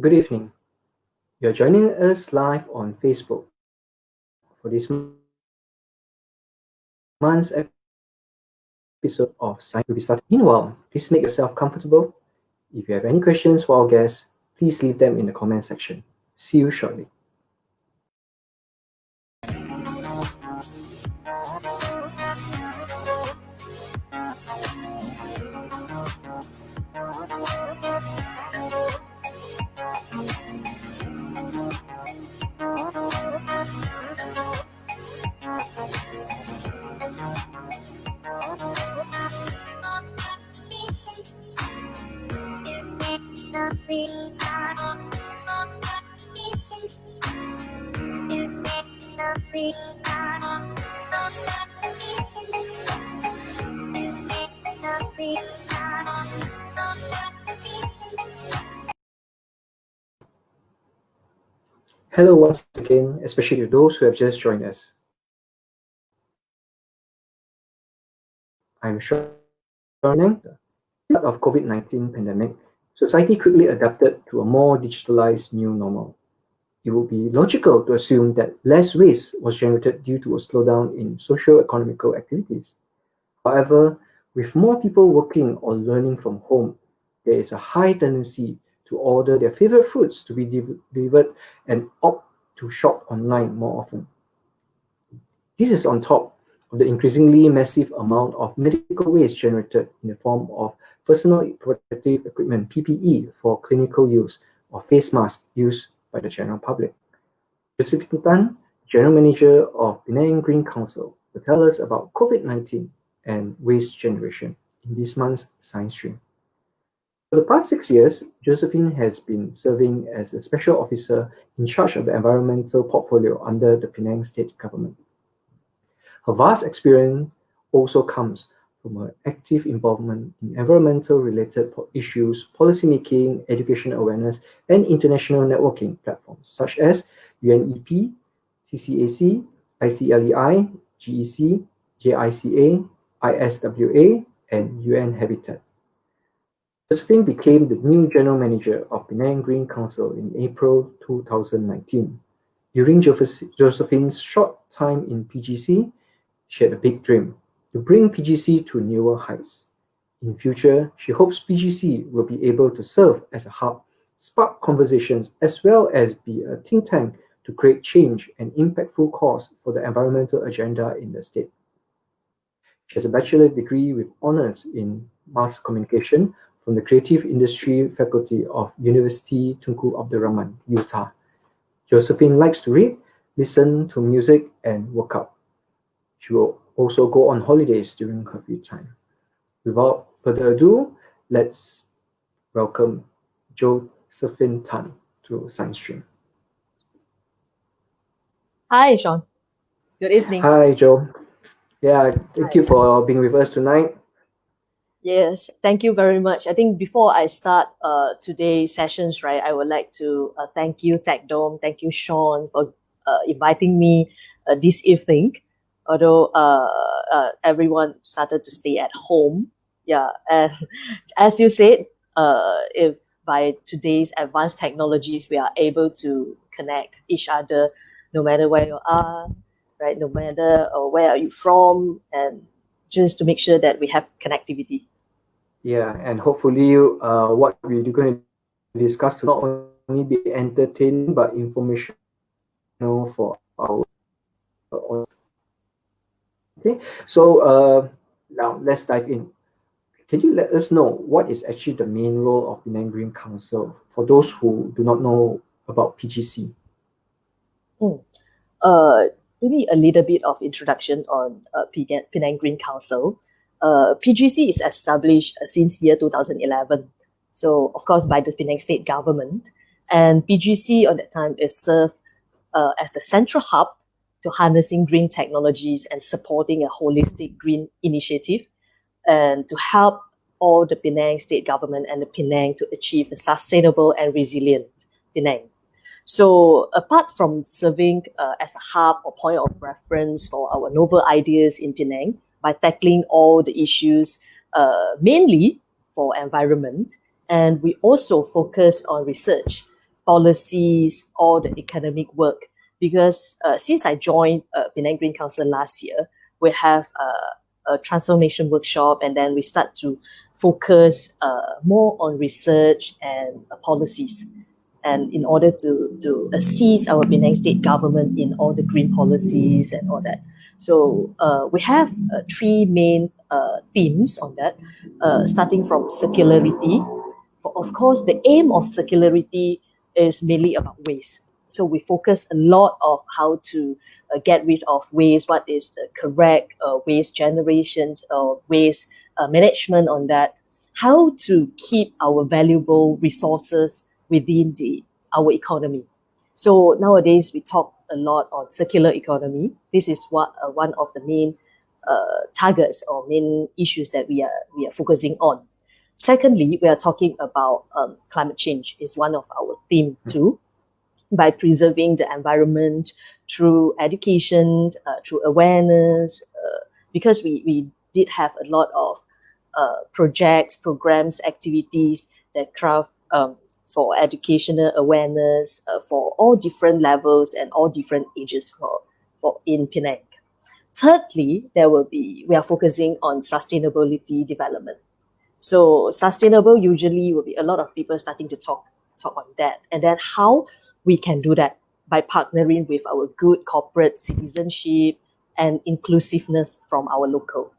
Good evening. You're joining us live on Facebook for this month's episode of Science will be starting. Meanwhile, please make yourself comfortable. If you have any questions for our guests, please leave them in the comment section. See you shortly. Hello once again, especially to those who have just joined us. I'm Sean Penang. Start of COVID-19 pandemic, society quickly adapted to a more digitalized new normal. It would be logical to assume that less waste was generated due to a slowdown in socioeconomical activities. However, with more people working or learning from home, there is a high tendency to order their favorite foods to be delivered and opt to shop online more often. This is on top of the increasingly massive amount of medical waste generated in the form of personal protective equipment (PPE) for clinical use or face masks used by the general public. Josephine Tan, General Manager of Penang Green Council, will tell us about COVID-19 and waste generation in this month's science stream. For the past 6 years, Josephine has been serving as a special officer in charge of the environmental portfolio under the Penang state government. Her vast experience also comes from her active involvement in environmental-related issues, policymaking, education awareness, and international networking platforms such as UNEP, CCAC, ICLEI, GEC, JICA, ISWA, and UN Habitat. Josephine became the new General Manager of Penang Green Council in April 2019. During Josephine's short time in PGC, she had a big dream to bring PGC to newer heights. In future, she hopes PGC will be able to serve as a hub, spark conversations, as well as be a think tank to create change and impactful cause for the environmental agenda in the state. She has a bachelor's degree with honors in mass communication from the Creative Industry Faculty of University Tunku Abdul Rahman, Utah. Josephine likes to read, listen to music, and work out. She will also go on holidays during her free time. Without further ado, let's welcome Josephine Tan to Science Stream. Hi, Sean. Good evening. Hi, Joe. Yeah, thank you for being with us tonight. Yes, thank you very much. I think before I start today's sessions, right, I would like to thank you, Tech Dome, thank you, Sean, for inviting me this evening. Although everyone started to stay at home, yeah, and as you said, if by today's advanced technologies we are able to connect each other, no matter where you are, right? No matter where are you from, and just to make sure that we have connectivity. Yeah, and hopefully what we're going to discuss to not only be entertaining but informational for our audience. Okay, so now let's dive in. Can you let us know what is actually the main role of Penang Green Council for those who do not know about PGC? Mm. Uh, Maybe a little bit of introduction on Penang Green Council. PGC is established since year 2011. So, of course, by the Penang state government. And PGC on that time is served as the central hub to harnessing green technologies and supporting a holistic green initiative and to help all the Penang state government and the Penang to achieve a sustainable and resilient Penang. So apart from serving as a hub or point of reference for our novel ideas in Penang by tackling all the issues mainly for environment, and we also focus on research, policies, all the economic work. Because since I joined Penang Green Council last year, we have a transformation workshop, and then we start to focus more on research and policies, and in order to assist our Penang state government in all the green policies and all that. So we have three main themes on that, starting from circularity. Of course, the aim of circularity is mainly about waste. So we focus a lot of how to get rid of waste, what is the correct waste generation or waste management on that, how to keep our valuable resources within our economy. So nowadays we talk a lot on circular economy. This is what one of the main targets or main issues that we are focusing on. Secondly, we are talking about climate change is one of our theme too, by preserving the environment through education, through awareness, because we did have a lot of projects, programs, activities that craft for educational awareness for all different levels and all different ages for in Penang. Thirdly, we are focusing on sustainability development. So sustainable usually will be a lot of people starting to talk on that, and then how we can do that by partnering with our good corporate citizenship and inclusiveness from our local.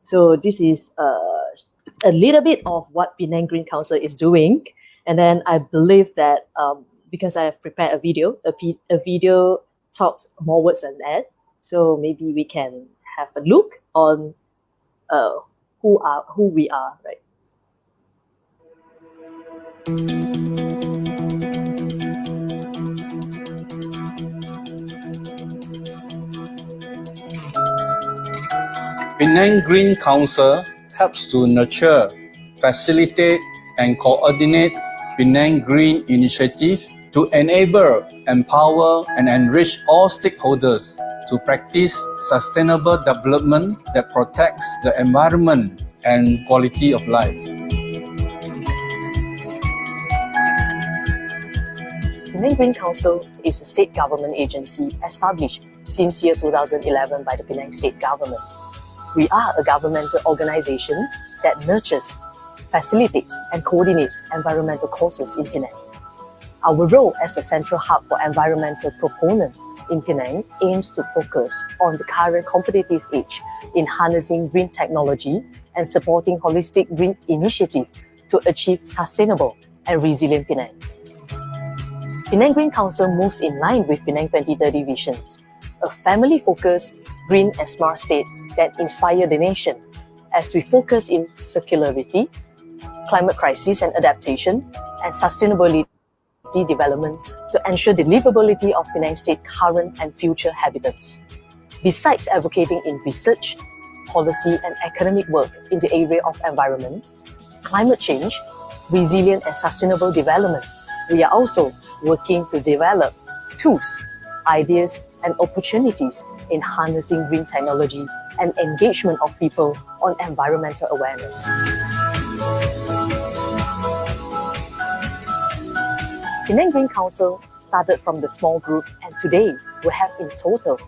So this is a little bit of what Penang Green Council is doing. And then I believe that because I have prepared a video, a video talks more words than that. So maybe we can have a look on who we are, right? Penang Green Council helps to nurture, facilitate, and coordinate Penang Green Initiative to enable, empower, and enrich all stakeholders to practice sustainable development that protects the environment and quality of life. Penang Green Council is a state government agency established since year 2011 by the Penang state government. We are a governmental organization that nurtures, facilitates, and coordinates environmental causes in Penang. Our role as a central hub for environmental proponent in Penang aims to focus on the current competitive age in harnessing green technology and supporting holistic green initiative to achieve sustainable and resilient Penang. Penang Green Council moves in line with Penang 2030 visions, a family-focused, green and smart state that inspire the nation as we focus in circularity, climate crisis and adaptation, and sustainability development to ensure the livability of Penang State current and future habitats. Besides advocating in research, policy and economic work in the area of environment, climate change, resilient and sustainable development, we are also working to develop tools, ideas and opportunities in harnessing green technology and engagement of people on environmental awareness. Penang Green Council started from the small group, and today we have in total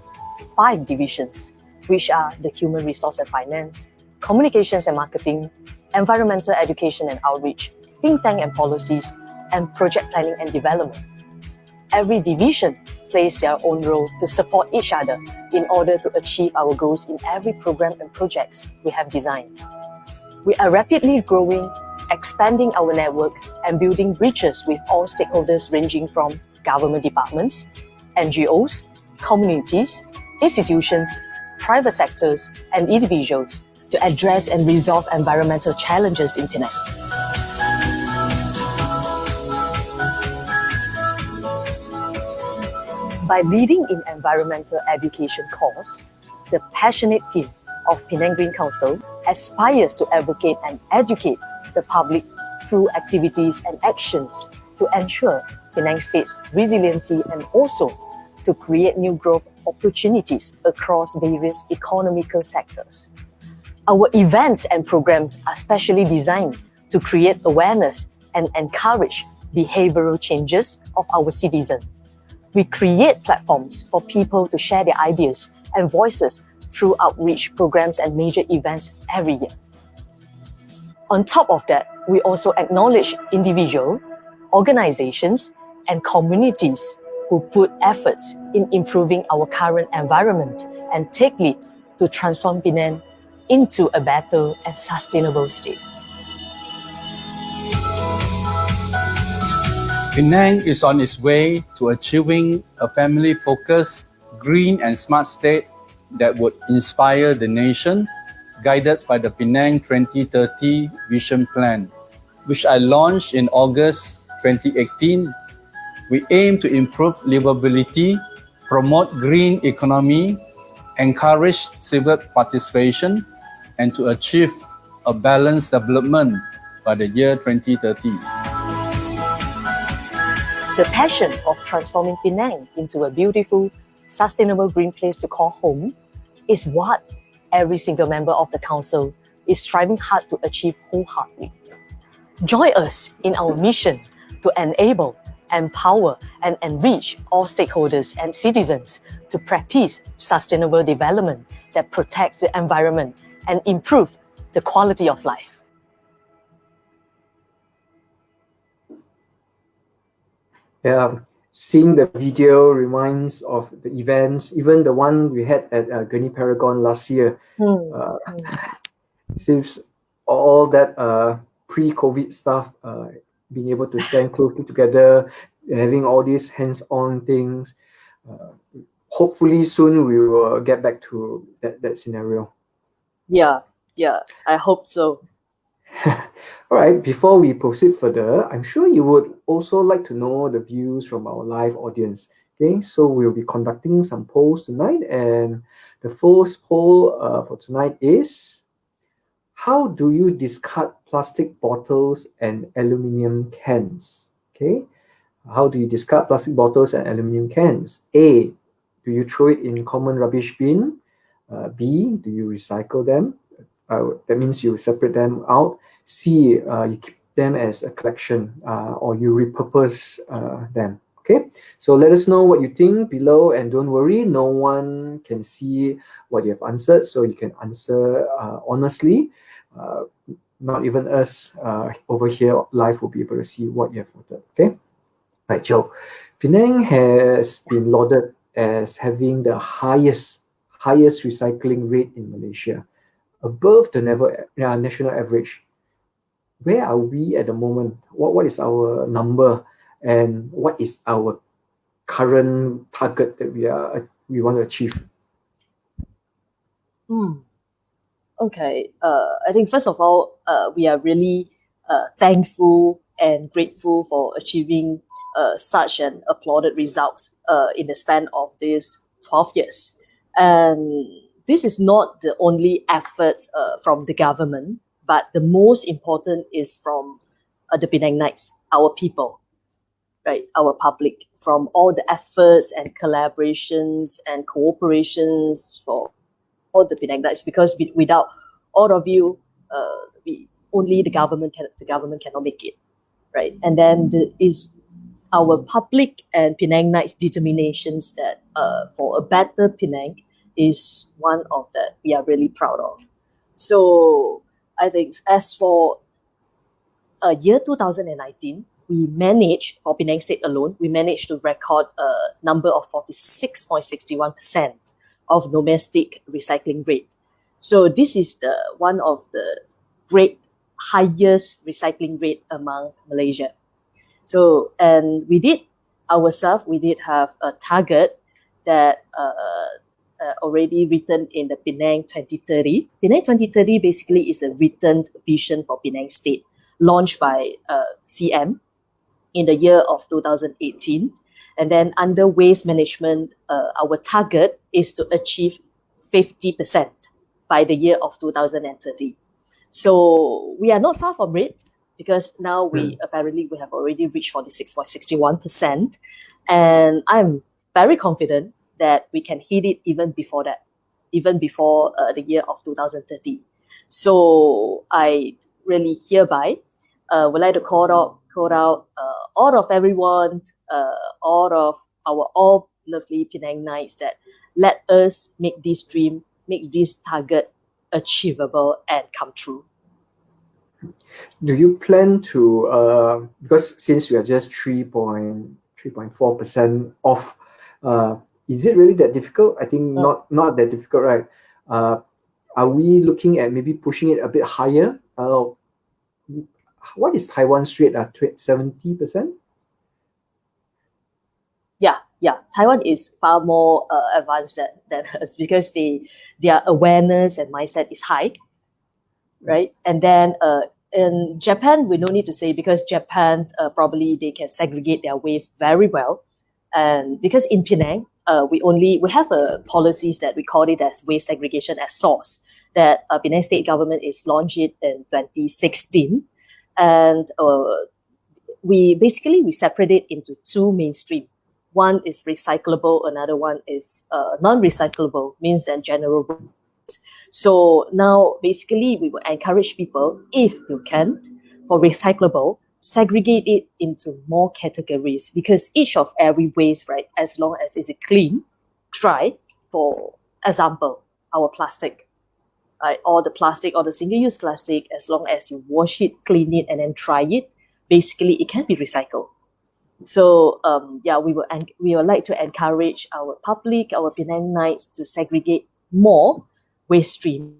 5 divisions, which are the Human Resource and Finance, Communications and Marketing, Environmental Education and Outreach, Think Tank and Policies, and Project Planning and Development. Every division plays their own role to support each other in order to achieve our goals in every program and projects we have designed. We are rapidly growing, expanding our network and building bridges with all stakeholders ranging from government departments, NGOs, communities, institutions, private sectors, and individuals to address and resolve environmental challenges in Penang. By leading in environmental education course, the passionate team of Penang Green Council aspires to advocate and educate the public through activities and actions to ensure Penang State's resiliency and also to create new growth opportunities across various economical sectors. Our events and programs are specially designed to create awareness and encourage behavioral changes of our citizens. We create platforms for people to share their ideas and voices through outreach programs and major events every year. On top of that, we also acknowledge individuals, organizations, and communities who put efforts in improving our current environment and take lead to transform Penang into a better and sustainable state. Penang is on its way to achieving a family-focused, green and smart state that would inspire the nation, guided by the Penang 2030 Vision Plan, which I launched in August 2018. We aim to improve livability, promote green economy, encourage civic participation, and to achieve a balanced development by the year 2030. The passion of transforming Penang into a beautiful, sustainable green place to call home is what every single member of the council is striving hard to achieve wholeheartedly. Join us in our mission to enable, empower, and enrich all stakeholders and citizens to practice sustainable development that protects the environment and improve the quality of life. Yeah, seeing the video reminds of the events, even the one we had at Gurney Paragon last year. Seems all that pre-COVID stuff, being able to stand closely together, having all these hands-on things. Hopefully soon we will get back to that scenario. Yeah, I hope so. All right, before we proceed further, I'm sure you would also like to know the views from our live audience. Okay, so we'll be conducting some polls tonight, and the first poll for tonight is: how do you discard plastic bottles and aluminium cans? Okay, how do you discard plastic bottles and aluminium cans? A, do you throw it in common rubbish bin? B, do you recycle them? That means you separate them out. C, you keep them as a collection, or you repurpose them. Okay, so let us know what you think below, and don't worry, no one can see what you have answered, so you can answer honestly. Not even us over here live will be able to see what you have voted. Okay, right, Joe. Penang has been lauded as having the highest recycling rate in Malaysia, above the national average. Where are we at the moment? What is our number, and what is our current target that we want to achieve? Okay, I think first of all, we are really thankful and grateful for achieving such an applauded results in the span of these 12 years. And this is not the only efforts from the government, but the most important is from the Penangites, our people, right? Our public, from all the efforts and collaborations and cooperations for all the Penangites, because without all of you, only the government cannot make it, right? And then is our public and Penangites determinations that for a better Penang is one of that we are really proud of. So I think as for year 2019, we managed, for Penang State alone, we managed to record a number of 46.61% of domestic recycling rate. So this is the one of the great highest recycling rate among Malaysia. So, and we did have a target that already written in the Penang 2030. Penang 2030 basically is a written vision for Penang State, launched by CM in the year of 2018. And then under waste management, our target is to achieve 50% by the year of 2030. So we are not far from it, because now we have already reached 46.61%. And I'm very confident that we can hit it even before that, even before the year of 2030. So I really hereby would like to call out all of everyone, all of our all lovely Penangites, that let us make this dream, make this target achievable and come true. Do you plan to, because since we are just 3.4% off, is it really that difficult? I think not that difficult, right? Are we looking at maybe pushing it a bit higher? What is Taiwan's rate? 70%? Yeah. Taiwan is far more advanced than us, because their awareness and mindset is high, right? And then in Japan, we no need to say, because Japan probably they can segregate their waste very well, and because in Penang we have policies that we call it as waste segregation at source, that Penang State government is launched it in 2016, and we separate it into two mainstream. One is recyclable, another one is non-recyclable, means that general waste. So now basically we will encourage people, if you can, for recyclable, segregate it into more categories, because each of every waste, right, as long as it's clean, dry, for example, our plastic, right, or the plastic or the single-use plastic, as long as you wash it, clean it, and then dry it, basically it can be recycled. So we would like to encourage our public, our Penangites, to segregate more waste stream.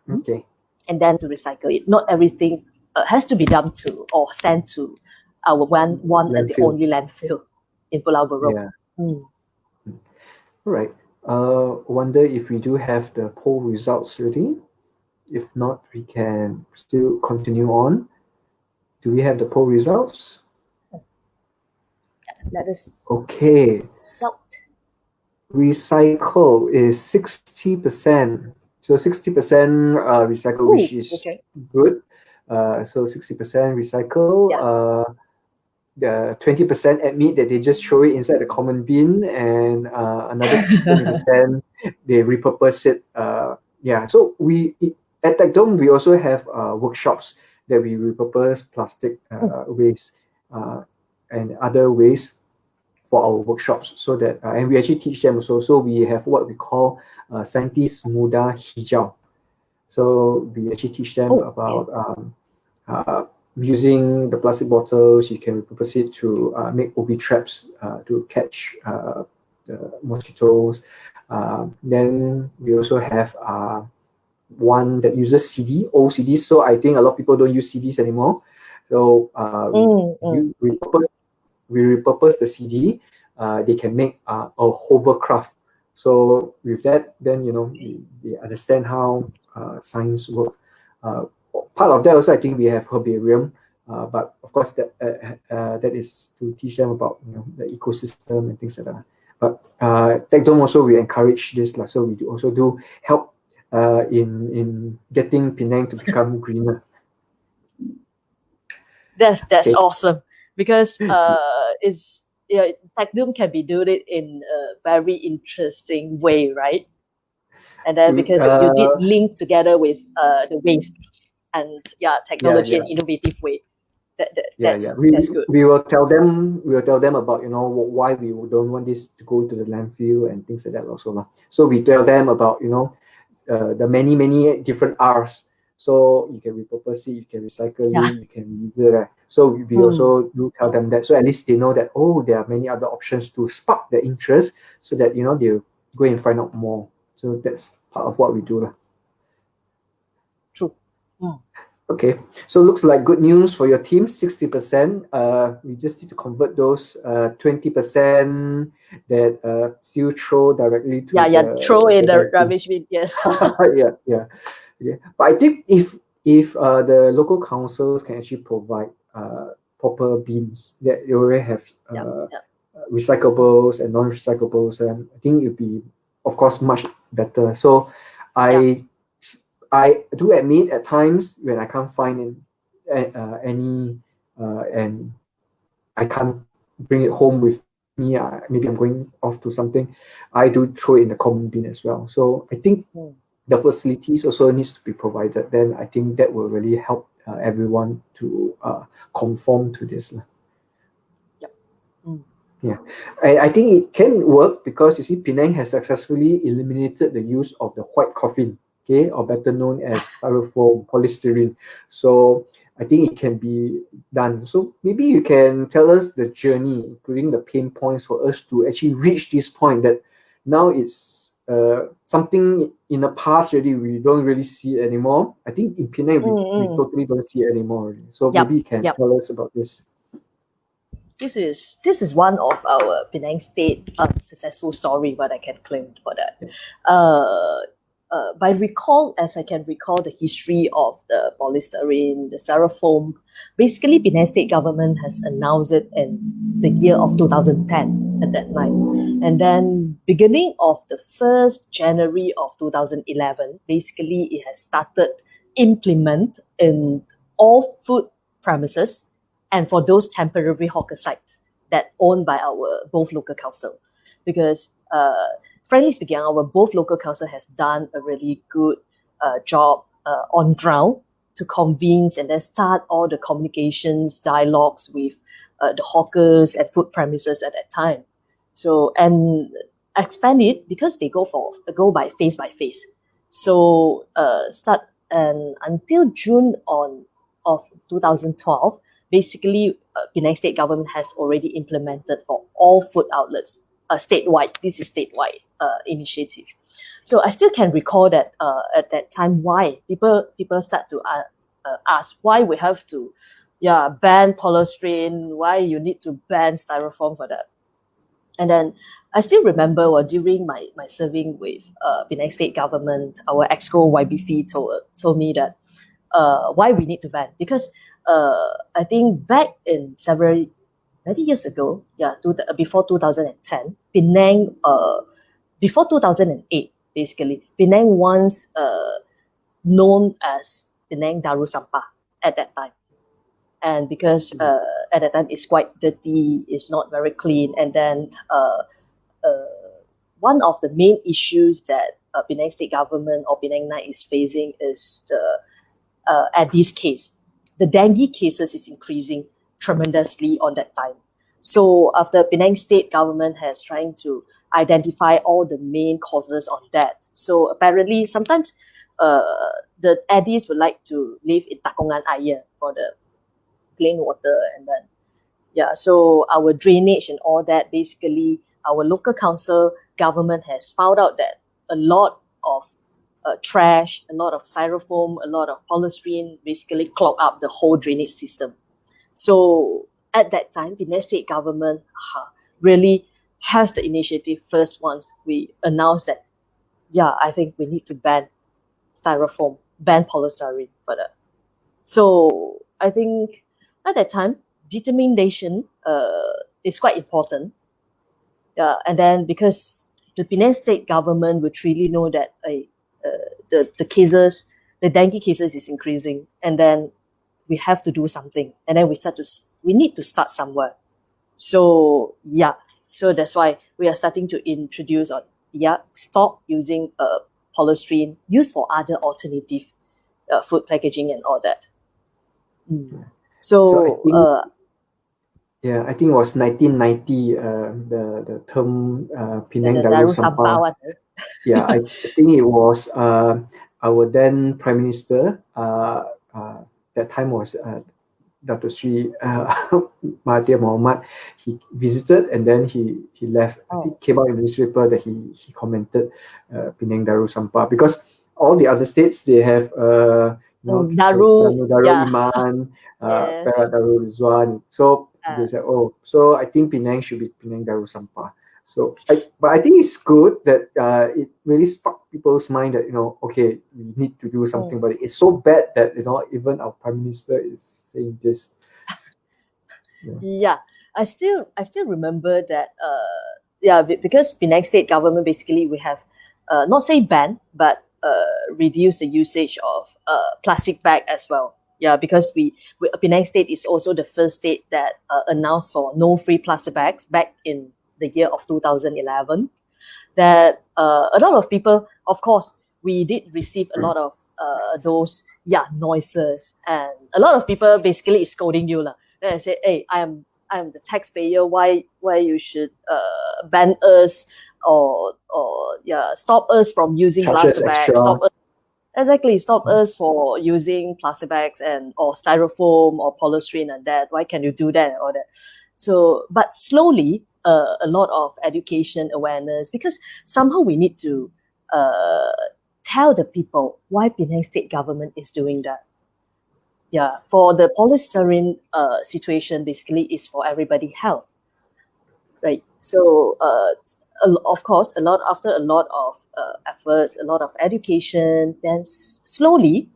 Okay. And then to recycle it. Not everything has to be dumped to or sent to our one and the only landfill in Pulau Buruk. Yeah. All right. Wonder if we do have the poll results ready. If not, we can still continue on. Do we have the poll results? Let us. Okay. Salt. Recycle is 60%. So 60% recycle, which is good. So 60% recycle. The 20% admit that they just throw it inside the common bin, and another 20% they repurpose it. So we at TechDome we also have workshops that we repurpose plastic waste and other waste for our workshops, so that and we actually teach them also. So we have what we call Scientist Muda Hijau. So we actually teach them about using the plastic bottles. You can repurpose it to make UV traps to catch the mosquitoes. Then we also have one that uses old CDs. So I think a lot of people don't use CDs anymore. So we repurpose the CD. They can make a hovercraft. So with that, then they understand how science works. Part of that also, I think we have herbarium, but of course that is to teach them about the ecosystem and things like that. But TechDome also we encourage this, so we also do help in getting Penang to become greener. That's awesome, because TechDome can be doing it in a very interesting way, right? And then because you did link together with the waste and technology and innovative way. That's good. We will tell them about why we don't want this to go to the landfill and things like that also. So we tell them about the many different R's. So you can repurpose it, you can recycle Yeah. it, you can use it, right? So we also do tell them that, so at least they know that, oh, there are many other options to spark their interest, so that they'll go and find out more. So that's part of what we do. True. Okay, so looks like good news for your team, 60%. We just need to convert those 20% that still throw directly to Throw in the dustbin. rubbish bin. Yes. Yeah. But I think if the local councils can actually provide proper bins that you already have recyclables and non-recyclables, I think it'll be, of course, much better. So I do admit at times when I can't find any and I can't bring it home with me, maybe I'm going off to something, I do throw it in the common bin as well. So I think the facilities also needs to be provided. Then I think that will really help everyone to conform to this. Yeah, I think it can work because you see, Penang has successfully eliminated the use of the white coffin, okay, or better known as styrofoam polystyrene. So I think it can be done. So maybe you can tell us the journey, including the pain points for us to actually reach this point that now it's something in the past already, we don't really see it anymore. I think in Penang we totally don't see it anymore already. So maybe you can tell us about this. This is one of our Penang State successful story, what I can claim for that. As I can recall the history of the polystyrene, the styrofoam, basically Penang State government has announced it in the year of 2010 at that time. And then beginning of the 1st January of 2011, basically it has started implement in all food premises and for those temporary hawker sites that owned by our both local council. Because frankly speaking, our both local council has done a really good job on ground to convince and then start all the communications, dialogues with the hawkers and food premises at that time. So, and expand it because they go by phase. So start and until June of 2012, basically Penang State government has already implemented for all food outlets statewide. This is statewide initiative. So I still can recall that at that time, why people start to ask why we have to ban polystyrene, why you need to ban styrofoam for that. And then I still remember during my serving with Penang State government, our EXCO YBF told me that why we need to ban, because I think back in many years ago, before 2010, Penang, before 2008, basically, Penang once known as Penang Daru Sampah at that time. And because at that time it's quite dirty, it's not very clean, and then one of the main issues that Penang State government or Penang 9 is facing is at this case, the dengue cases is increasing tremendously on that time. So after Penang State government has trying to identify all the main causes on that. So apparently sometimes the addies would like to live in takongan air for the plain water, and then so our drainage and all that, basically our local council government has found out that a lot of trash, a lot of styrofoam, a lot of polystyrene basically clog up the whole drainage system. So at that time, Penang State government really has the initiative first once we announced that, I think we need to ban styrofoam, ban polystyrene for that. So I think at that time, determination is quite important. And then because the Penang State government would really know that the cases, the dengue cases is increasing, and then we have to do something. And then we need to start somewhere. So so that's why we are starting to introduce stop using polystyrene, use for other alternative food packaging and all that. So I think it was 1990, the term Penang Daru Sampah. I think it was our then Prime Minister, that time was Dr. Sri Mahathir Mohamad. He visited and then he left. I think it came out in the newspaper that he commented Penang Darul Sampah, because all the other states, they have Daru, Darul yeah. Iman, Yes. Perak Darul Rizwan. So they said, so I think Penang should be Penang Darul Sampah. So, but I think it's good that it really sparked people's mind that, okay, we need to do something about it. It's so bad that, even our Prime Minister is saying this. Yeah, I still remember that. Because Penang State government, basically we have not say ban, but reduce the usage of plastic bag as well. Yeah, because Penang State is also the first state that announced for no free plastic bags back in the year of 2011. That a lot of people, of course, we did receive a lot of those noises, and a lot of people basically is scolding you lah. Then I say, hey, I'm the taxpayer. Why you should ban us or stop us from using plastic bags? Stop us for using plastic bags or styrofoam or polystyrene and that. Why can you do that and all that? So, but slowly, a lot of education, awareness, because somehow we need to tell the people why Penang State government is doing that. Yeah, for the polystyrene situation, basically is for everybody's health, right? So, of course, after a lot of efforts, a lot of education, then slowly,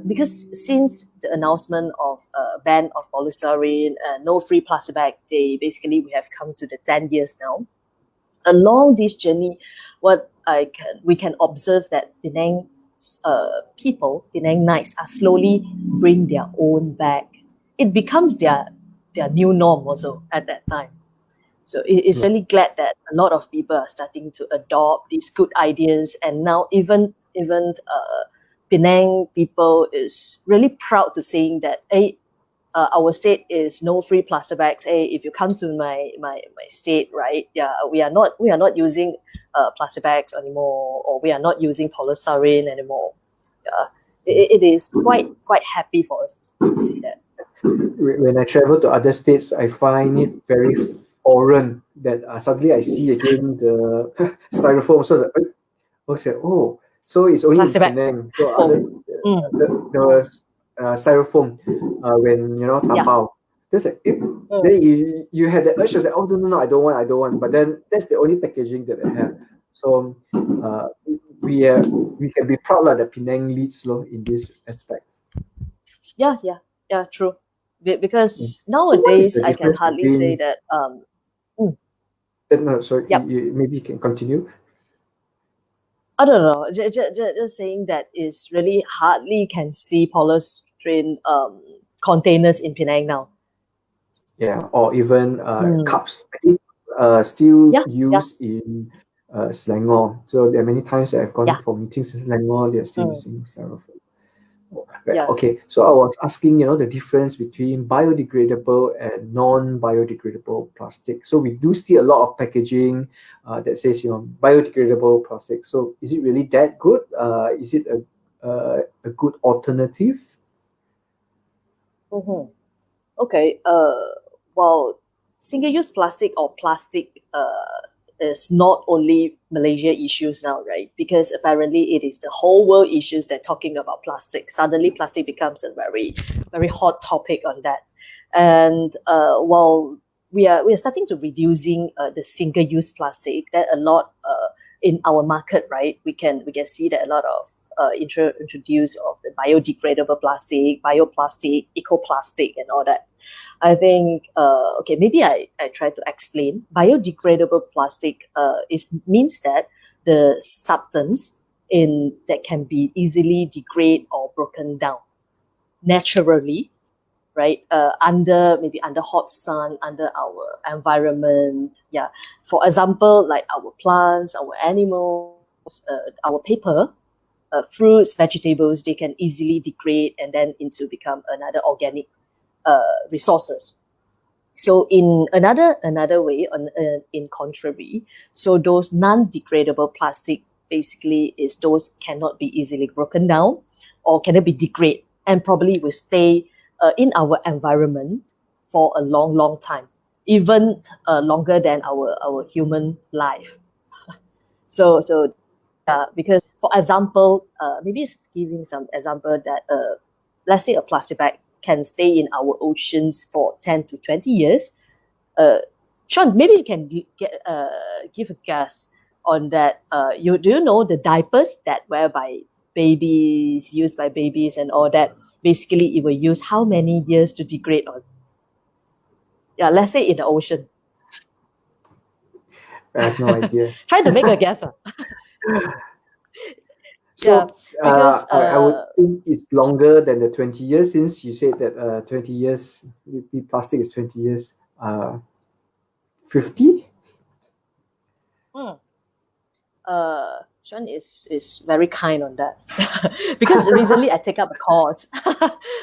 because since the announcement of ban of polystyrene and no free plastic bag, we have come to the 10 years now. Along this journey, we can observe that Penang Knights are slowly bring their own bag. It becomes their new norm also at that time. So it's really glad that a lot of people are starting to adopt these good ideas, and now even Penang people is really proud to saying that, hey, our state is no free plastic bags. Hey, if you come to my state, right? Yeah, we are not using plastic bags anymore, or we are not using polystyrene anymore. Yeah, it is quite happy for us to see that. When I travel to other states, I find it very foreign that suddenly I see again the styrofoam. So so it's only Plastic in bag. Penang. So the styrofoam when tapao. That's like, then you had the urge to say, oh no, I don't want. But then that's the only packaging that I have. So we can be proud that Penang leads in this aspect. Yeah, true. Because nowadays I can hardly say that. No, sorry. Yep. Maybe you can continue. I don't know. Just saying that is really hardly can see polystyrene containers in Penang now. Yeah, or even cups. I think still used in Selangor. So there are many times that I've gone for meetings in Selangor. They're still using styrofoam. Right. Okay, so I was asking, the difference between biodegradable and non-biodegradable plastic. So we do see a lot of packaging that says, biodegradable plastic. So is it really that good? Is it a good alternative? Mm-hmm. Okay. Well, single-use plastic or plastic is not only Malaysia issues now, right? Because apparently it is the whole world issues that talking about plastic. Suddenly plastic becomes a very, very hot topic on that. And while we are starting to reducing the single-use plastic, that a lot in our market, right? We can see that a lot of introduce of the biodegradable plastic, bioplastic, eco-plastic and all that. I think, maybe I try to explain. Biodegradable plastic means that the substance that can be easily degrade or broken down naturally, right? Under hot sun, under our environment. Yeah. For example, like our plants, our animals, our paper, fruits, vegetables, they can easily degrade and then become another organic resources. So in another way, in contrary, so those non-degradable plastic basically is those cannot be easily broken down or cannot be degraded and probably will stay in our environment for a long, long time, even longer than our human life. So because for example, maybe it's giving some example that let's say a plastic bag can stay in our oceans for 10 to 20 years. Sean, maybe you can give a guess on that. Do you know the diapers that wear by babies, used by babies and all that, basically it will use how many years to degrade on? Yeah, let's say in the ocean. I have no idea. Try to make a guess. So because I would think it's longer than the 20 years, since you said that 20 years, plastic is 20 years. 50? Sean is very kind on that because recently I take up a course.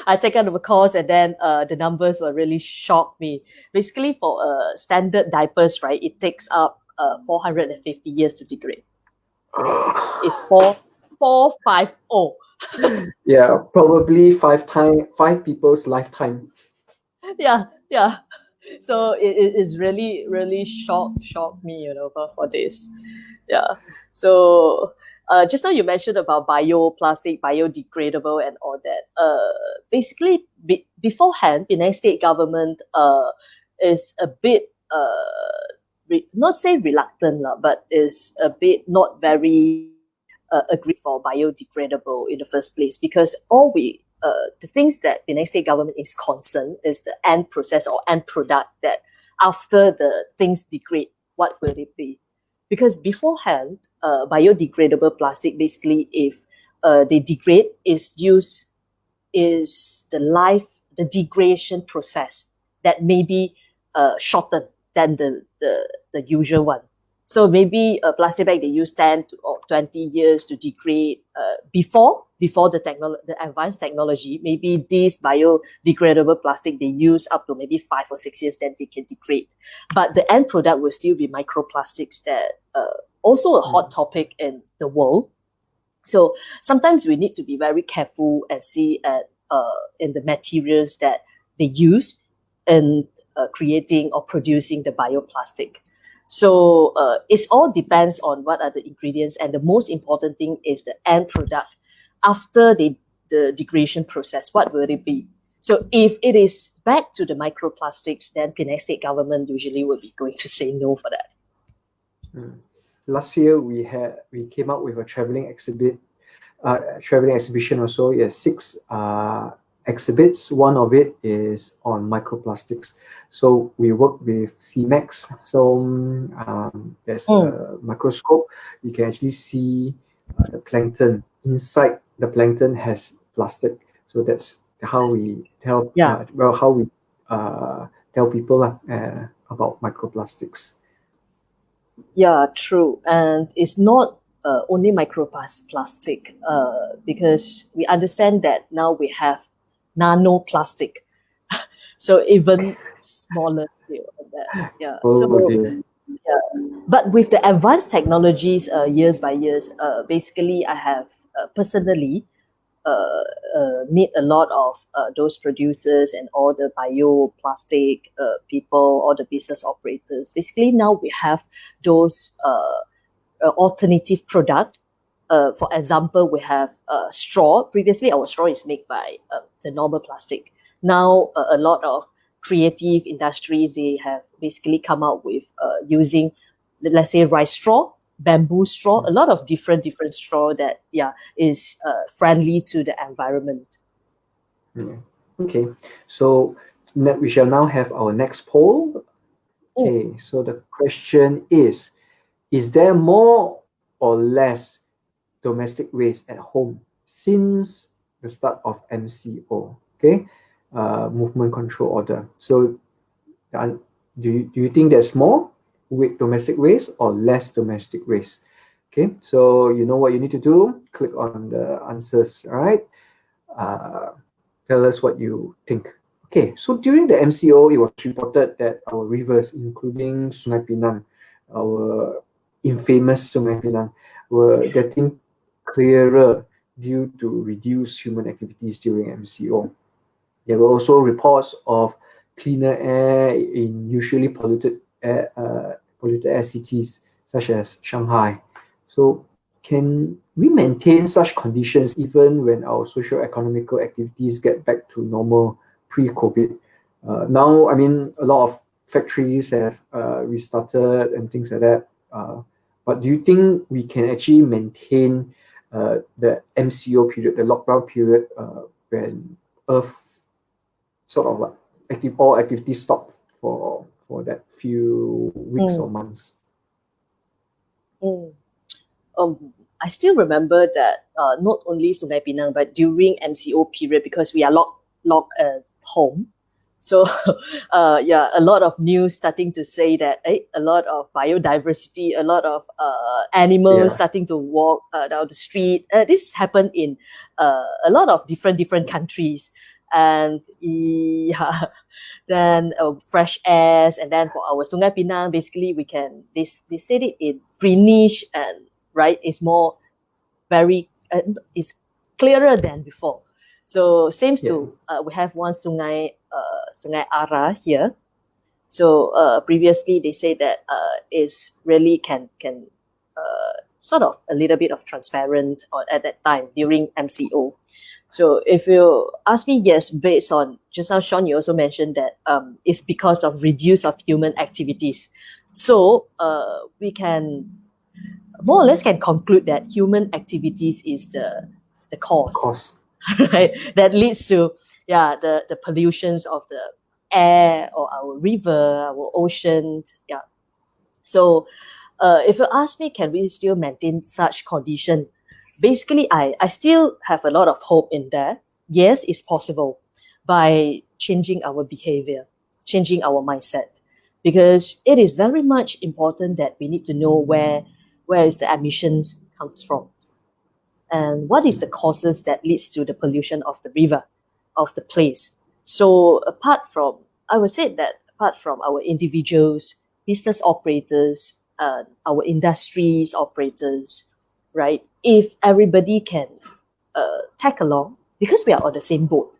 I take up a course and then the numbers will really shock me. Basically, for standard diapers, right, it takes up 450 years to degrade. It's 450. Yeah, probably five people's lifetime. Yeah. So it is really shocked me, for this. Yeah. So just now you mentioned about bioplastic, biodegradable, and all that. Basically, beforehand, the United States government is a bit not say reluctant, but is a bit not very agreed for biodegradable in the first place, because the things that the United States government is concerned is the end process or end product, that after the things degrade, what will it be? Because beforehand, biodegradable plastic, basically, if they degrade, is the degradation process that may be shortened than the usual one. So maybe a plastic bag they use 10 or 20 years to degrade before the advanced technology. Maybe these biodegradable plastic they use up to maybe 5 or 6 years, then they can degrade. But the end product will still be microplastics, that also a hot topic in the world. So sometimes we need to be very careful and see in the materials that they use in creating or producing the bioplastic. So it all depends on what are the ingredients, and the most important thing is the end product after the degradation process. What will it be? So if it is back to the microplastics, then the Penang state government usually will be going to say no for that. Last year we came out with a traveling exhibition also. Yes, 6 exhibits. One of it is on microplastics. So we work with CMAX. So there's a microscope. You can actually see the plankton. Inside the plankton has plastic. So that's how we tell tell people about microplastics. Yeah, true. And it's not only microplastic, because we understand that now we have nanoplastic. So even smaller scale of that. Yeah. But with the advanced technologies, years by years, basically I have personally meet a lot of those producers and all the bioplastic people, all the business operators. Basically now we have those alternative product. For example, we have straw. Previously, our straw is made by the normal plastic. Now, a lot of creative industries, they have basically come out with using, let's say, rice straw, bamboo straw, a lot of different straw that is friendly to the environment. Okay, so we shall now have our next poll. Okay, so the question is there more or less domestic waste at home since the start of MCO? Okay, movement control order. So do you think there's more with domestic waste or less domestic waste? Okay, so you know what you need to do. Click on the answers. All right, tell us what you think. Okay, so during the MCO, it was reported that our rivers, including Sungai Penang, our infamous Sungai Penang, were getting clearer due to reduced human activities during MCO. There were also reports of cleaner air in usually polluted air cities such as Shanghai. So can we maintain such conditions even when our socio-economical activities get back to normal pre-COVID? Now, I mean, a lot of factories have restarted and things like that. But do you think we can actually maintain the MCO period, the lockdown period, when Earth sort of like all activities stop for that few weeks or months? I still remember that not only Sungai Pinang, but during MCO period, because we are locked at home. So a lot of news starting to say that a lot of biodiversity, a lot of animals starting to walk down the street. This happened in a lot of different countries. And then fresh airs, and then for our Sungai Pinang, basically we can, they said it in greenish, and right, it's more very it's clearer than before. So seems to we have one Sungai Ara here. So previously they say that is really can sort of a little bit of transparent at that time during MCO. So if you ask me, yes, based on just how Sean, you also mentioned that it's because of reduce of human activities. So we can more or less can conclude that human activities is the cause. Right? That leads to the pollutions of the air or our river, our ocean. Yeah. So if you ask me, can we still maintain such condition? Basically, I still have a lot of hope in there. Yes, it's possible by changing our behavior, changing our mindset, because it is very much important that we need to know where is the emissions comes from and what is the causes that leads to the pollution of the river, of the place. So I would say that apart from our individuals, business operators, our industries operators, right? If everybody can tag along, because we are on the same boat,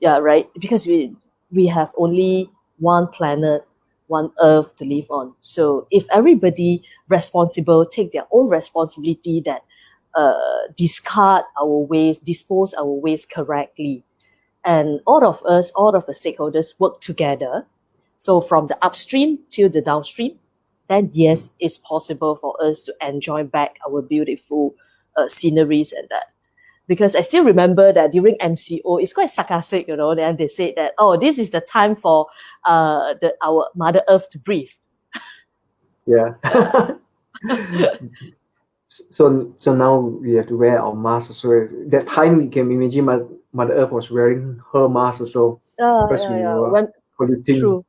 right? Because we have only one planet, one Earth to live on. So if everybody responsible take their own responsibility that discard our waste, dispose our waste correctly, and all of the stakeholders work together. So from the upstream to the downstream, then yes, it's possible for us to enjoy back our beautiful sceneries and that. Because I still remember that during MCO, it's quite sarcastic, then they said that, this is the time for our Mother Earth to breathe. Yeah. So now we have to wear our masks. So that time you can imagine Mother Earth was wearing her mask also because we were polluting. True.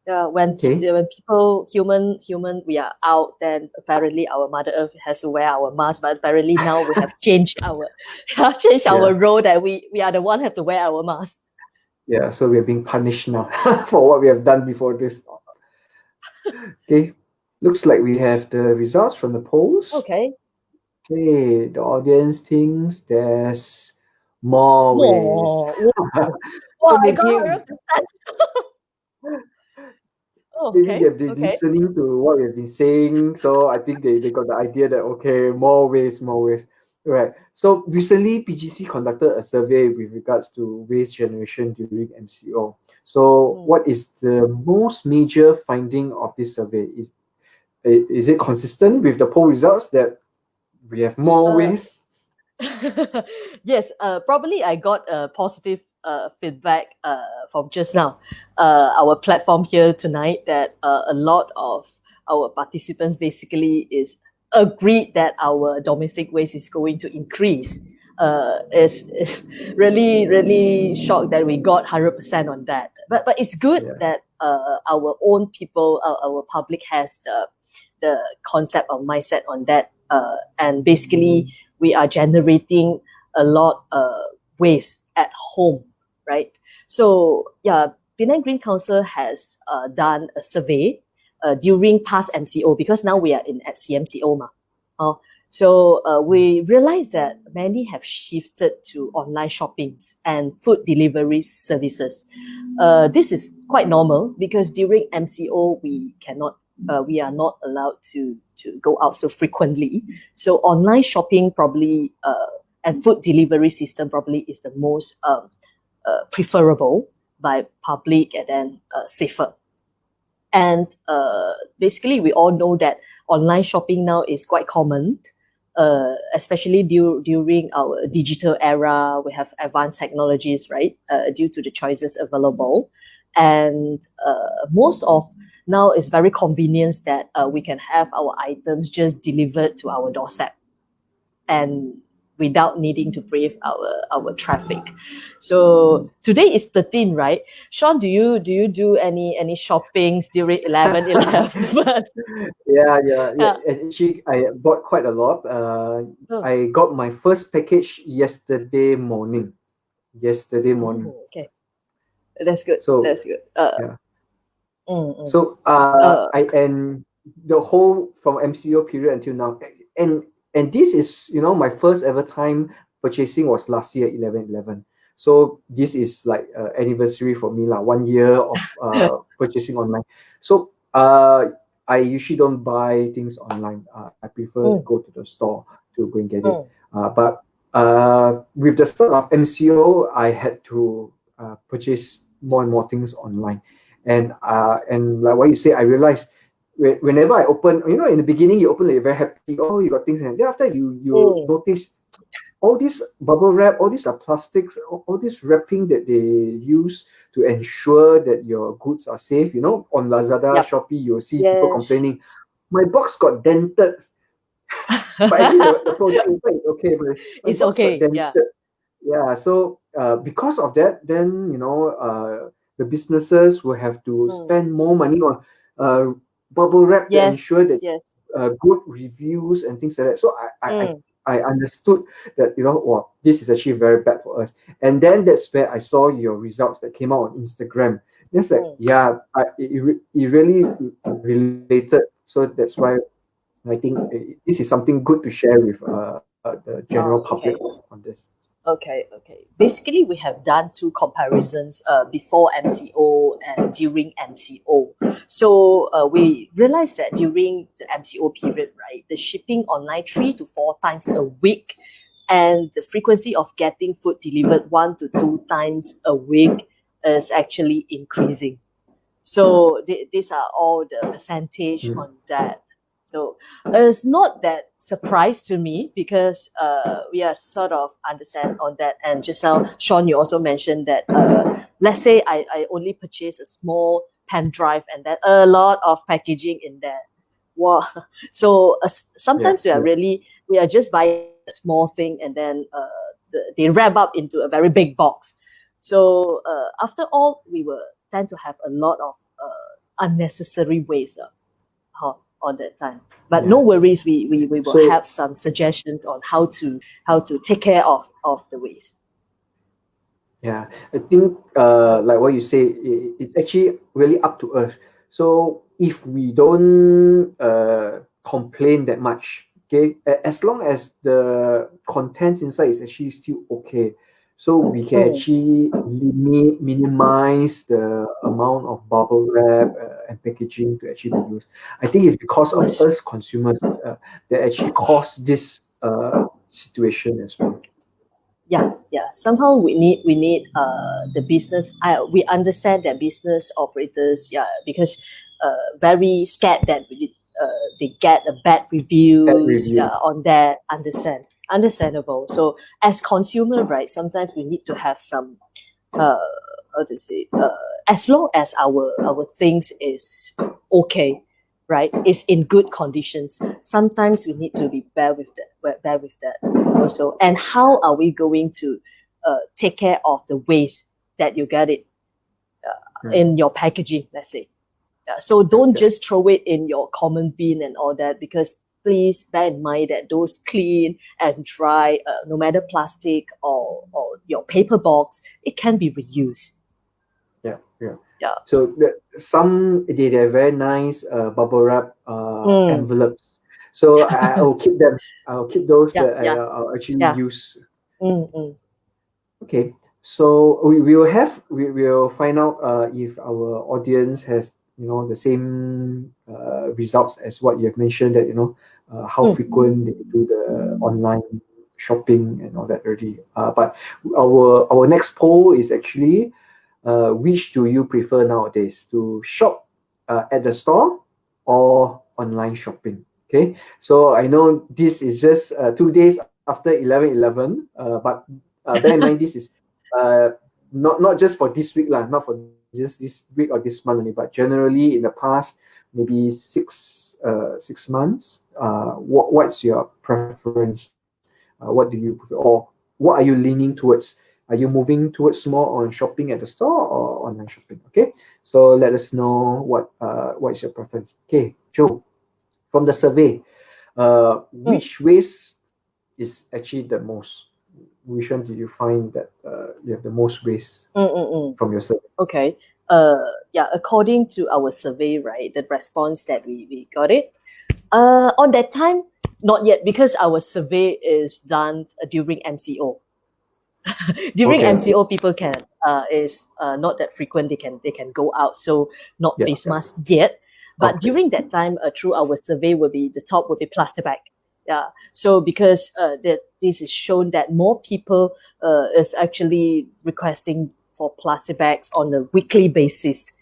Yeah, when people, human, we are out, then apparently our Mother Earth has to wear our mask. But apparently now we have changed our role that we are the one have to wear our mask. Yeah, so we are being punished now for what we have done before this. Okay, looks like we have the results from the polls. Okay, the audience thinks there's more ways. Oh my God! Maybe they've been listening to what we've been saying, so I think they got the idea that more ways. Right. So recently PGC conducted a survey with regards to waste generation during MCO. So what is the most major finding of this survey? Is it consistent with the poll results that we have more waste? Yes, probably I got a positive feedback from just now, our platform here tonight, that a lot of our participants basically is agreed that our domestic waste is going to increase. It's really shocked that we got 100% on that. But it's good that our own people, our public has the concept of mindset on that, and basically we are generating a lot waste at home, right? So Penang Green Council has done a survey during past MCO, because now we are at CMCO We realized that many have shifted to online shoppings and food delivery services. This is quite normal because during MCO we are not allowed to go out so frequently. So online shopping probably and food delivery system probably is the most preferable by public and then safer. And basically, we all know that online shopping now is quite common, especially during our digital era. We have advanced technologies, right? Due to the choices available. And most of now is very convenient that we can have our items just delivered to our doorstep and without needing to brave our traffic. So today is 13, right? Sean, do you do any shoppings during 11/11? Yeah. Actually, I bought quite a lot. I got my first package yesterday morning. Okay, that's good. So That's good. yeah. Mm, mm. So and the whole from MCO period until now, and this is my first ever time purchasing was last year 11/11. So this is like anniversary for me lah. 1 year of purchasing online. So I usually don't buy things online. I prefer to go to the store to go and get it. But with the start of MCO, I had to purchase more and more things online. And like what you say, I realized whenever I open, in the beginning you open it, you're very happy. Oh, you got things, and then after you notice all this bubble wrap, all these are plastics, all this wrapping that they use to ensure that your goods are safe. On Lazada, Yep. Shopee, you'll see people Yes. complaining, my box got dented. But actually, the product inside is okay, but my It's box got okay. dented. Yeah. So because of that, then the businesses will have to spend more money on bubble wrap to Yes. ensure that Yes. good reviews and things like that. So I understood that wow, this is actually very bad for us. And then that's where I saw your results that came out on Instagram. It's like it really related. So that's why I think this is something good to share with the general public on this. Okay. Basically, we have done two comparisons before MCO and during MCO. So we realized that during the MCO period, right, the shipping online 3 to 4 times a week and the frequency of getting food delivered 1 to 2 times a week is actually increasing. So these are all the percentage on that. So it's not that surprise to me because we are sort of understand on that. And just now, Sean, you also mentioned that let's say I only purchase a small pen drive and then a lot of packaging in there. Wow. So sometimes we are just buying a small thing and then they wrap up into a very big box. So after all, we will tend to have a lot of unnecessary waste on that time. But no worries, we will have some suggestions on how to take care of the waste. Yeah, I think like what you say, it's actually really up to us. So if we don't complain that much, okay, as long as the contents inside is actually still okay, so we can actually minimize the amount of bubble wrap and packaging to actually be used. I think it's because of us consumers that actually cause this situation as well. Yeah. Somehow we need the business. We understand that business operators, because very scared that they get a bad reviews on that. Understandable. So as consumer, right, sometimes we need to have some how to say as long as our things is okay, right, is in good conditions. Sometimes we need to be bear with that also. And how are we going to take care of the waste that you get it in your packaging, let's say. So don't just throw it in your common bin and all that, because please bear in mind that those clean and dry, no matter plastic or your paper box, it can be reused. Yeah. So they're very nice bubble wrap envelopes. So I will keep them. I'll keep those Yeah, that yeah, I'll actually yeah. use. Mm. Okay, so we will find out if our audience has the same results as what you have mentioned, that how frequent they do the online shopping and all that already. But our next poll is actually, which do you prefer nowadays, to shop at the store or online shopping? Okay, so I know this is just 2 days after 11/11, but bear in mind this is not just for this week lah, not for just this week or this month only, but generally in the past maybe 6 months. What's your preference? What do you prefer, or what are you leaning towards? Are you moving towards more on shopping at the store or online shopping? Okay, so let us know what is your preference. Okay, Joe, from the survey, which waste is actually the most? Which one do you find that you have the most waste from your survey? Okay. Yeah, according to our survey, right, the response that we got it, on that time, not yet, because our survey is done during MCO. During Okay. MCO, people can is not that frequent. They can go out, so not Yeah, face yeah. mask yet. But Okay. during that time, through our survey, the top will be plastic bag. Yeah. So because that this is shown that more people is actually requesting for plastic bags on a weekly basis.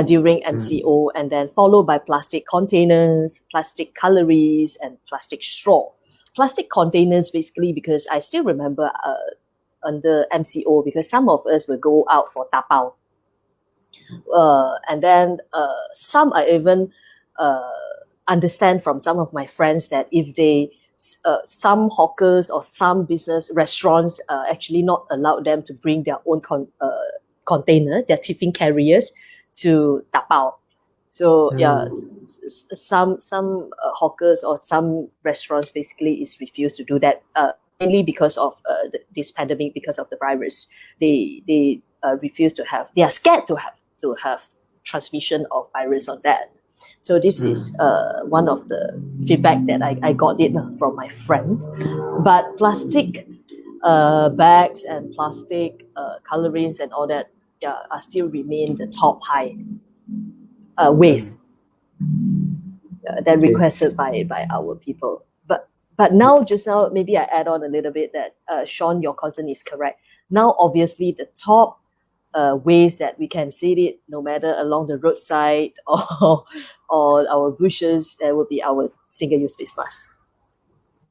During MCO, and then followed by plastic containers, plastic cutleries, and plastic straw. Plastic containers, basically, because I still remember under MCO, because some of us will go out for tapao. And then some I even understand from some of my friends that if they, some hawkers or some business restaurants actually not allowed them to bring their own container, their tiffin carriers to tapao. So yeah, some hawkers or some restaurants basically is refused to do that. Mainly because of this pandemic, because of the virus, they refuse to have. They are scared to have transmission of virus on that. So this is one of the feedback that I got it from my friend. But plastic bags and plastic colorings and all that, yeah, are still remain the top high waste that requested by our people. But now, just now, maybe I add on a little bit that Sean, your concern is correct. Now, obviously, the top ways that we can see it, no matter along the roadside or our bushes, that will be our single-use face mask.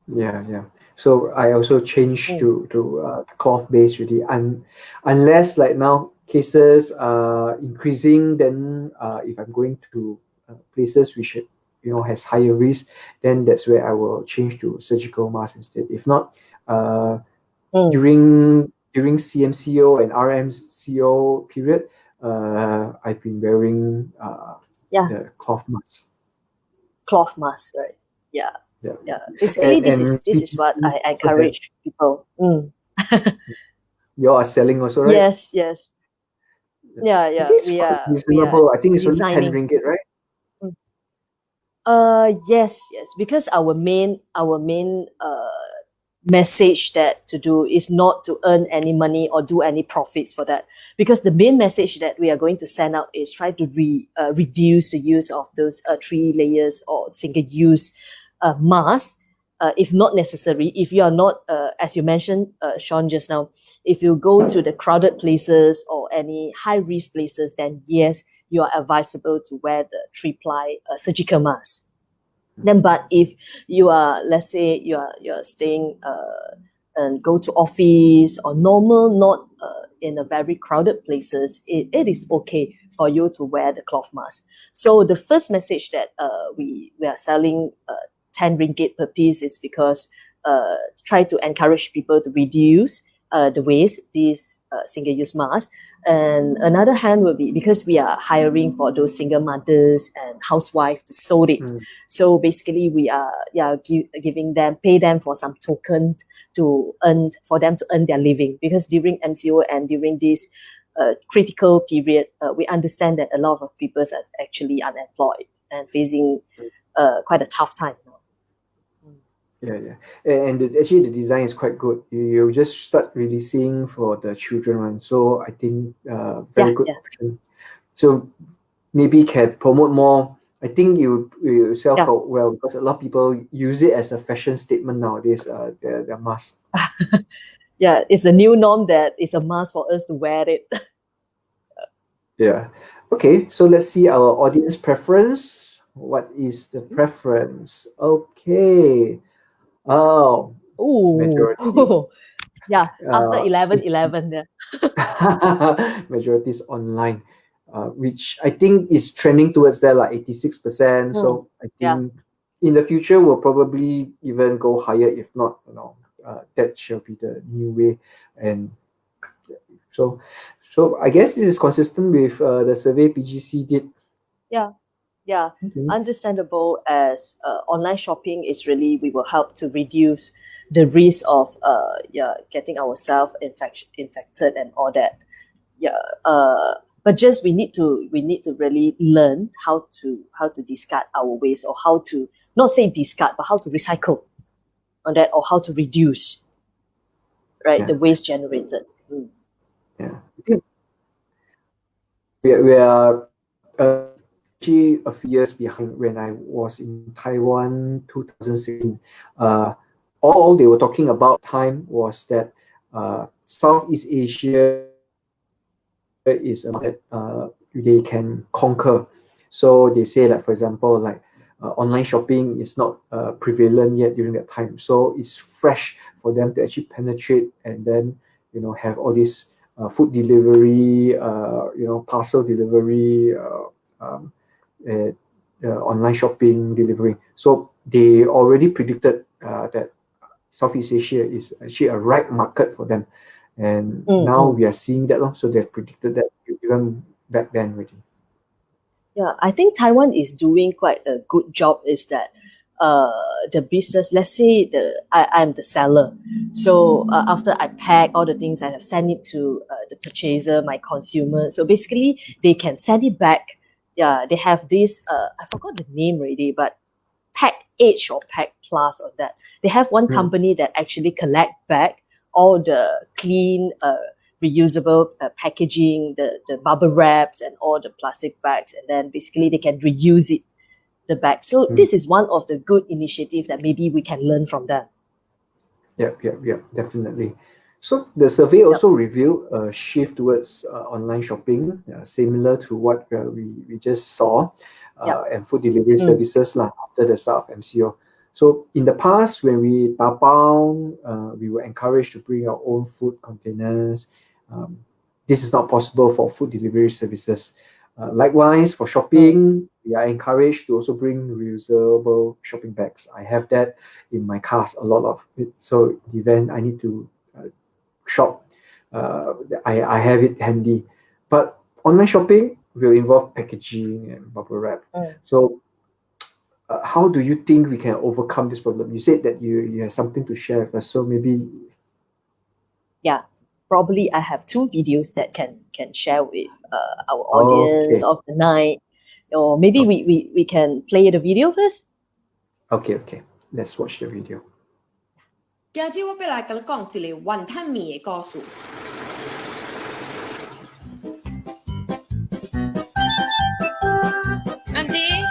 Yeah. So I also changed to cloth based really, unless like now cases are increasing, then if I'm going to places which has higher risk, then that's where I will change to surgical mask instead. If not, during CMCO and RMCO period, I've been wearing the cloth mask. Cloth mask, right? Yeah. Yeah. Basically, this And is what I encourage people. you are selling also, right? Yes. I Yeah. think it's We quite are reasonable. I think it's only 10 designing. ringgit, right? Yes, because our main message that to do is not to earn any money or do any profits for that, because the main message that we are going to send out is try to reduce the use of those 3 layers or single use masks. If not necessary, if you are not, as you mentioned, Sean, just now, if you go to the crowded places or any high risk places, then yes, you are advisable to wear the 3-ply surgical mask. Then, but if you are, let's say you're staying and go to office or normal, not in a very crowded places, it is okay for you to wear the cloth mask. So the first message that we are selling 10 ringgit per piece is because try to encourage people to reduce the waste, these single-use masks. And another hand will be because we are hiring for those single mothers and housewives to sew it. So basically, we are giving them, pay them for some token for them to earn their living. Because during MCO and during this critical period, we understand that a lot of people are actually unemployed and facing quite a tough time now. Yeah. And actually the design is quite good. You just start releasing for the children one. So I think very Yeah, good yeah, option. So maybe can promote more. I think you sell yeah. quite well because a lot of people use it as a fashion statement nowadays. Their mask. Yeah, it's a new norm that it's a must for us to wear it. Yeah. Okay, so let's see our audience preference. What is the preference? Okay. Oh, majority. Ooh. Yeah, after Uh, 11/11, yeah. majority is online, which I think is trending towards that, like 86%. Mm, So I yeah. think in the future will probably even go higher. If not, that shall be the new way. And so, so I guess this is consistent with the survey PGC did. Yeah, yeah, Okay. understandable as online shopping is really, we will help to reduce the risk of yeah, getting ourselves infected and all that. Yeah, but just we need to really learn how to discard our waste, or how to not say discard, but how to recycle on that, or how to reduce, right, Yeah, the waste generated. Mm. yeah. I think we are actually a few years behind. When I was in Taiwan 2016, uh, all they were talking about time was that Southeast Asia is a market they can conquer. So they say that, for example, like online shopping is not prevalent yet during that time. So it's fresh for them to actually penetrate and then have all this food delivery, parcel delivery, uh, online shopping delivery. So they already predicted that Southeast Asia is actually a right market for them. And Mm, now mm. we are seeing that. So they've predicted that even back then already. Yeah, I think Taiwan is doing quite a good job. Is that uh the business? Let's say I'm the seller, so after I pack all the things, I have sent it to the purchaser, my consumer. So basically, they can send it back. Yeah, they have this. I forgot the name already, but Pack Edge or Pack Plus or that. They have one Mm, company that actually collect back all the clean, reusable packaging, the bubble wraps and all the plastic bags, and then basically they can reuse it, the bag. So mm. this is one of the good initiatives that maybe we can learn from them. Yep, definitely. So the survey Yep. also revealed a shift towards online shopping, similar to what we just saw, Yep. and food delivery Mm. services lah, after the start of MCO. So in the past, when we tapao, we were encouraged to bring our own food containers. Um, this is not possible for food delivery services. Likewise, for Mm. shopping, we are encouraged to also bring reusable shopping bags. I have that in my cars, a lot of it. So in the event I need to shop, uh, I have it handy. But online shopping will involve packaging and bubble wrap. Mm. So how do you think we can overcome this problem? You said that you have something to share with us. So maybe, Yeah, probably I have two videos that can share with our audience okay, of the night, or maybe okay, we can play the video first. okay. Let's watch the video. 今日我要来甲你讲一个云吞面的故事。Auntie，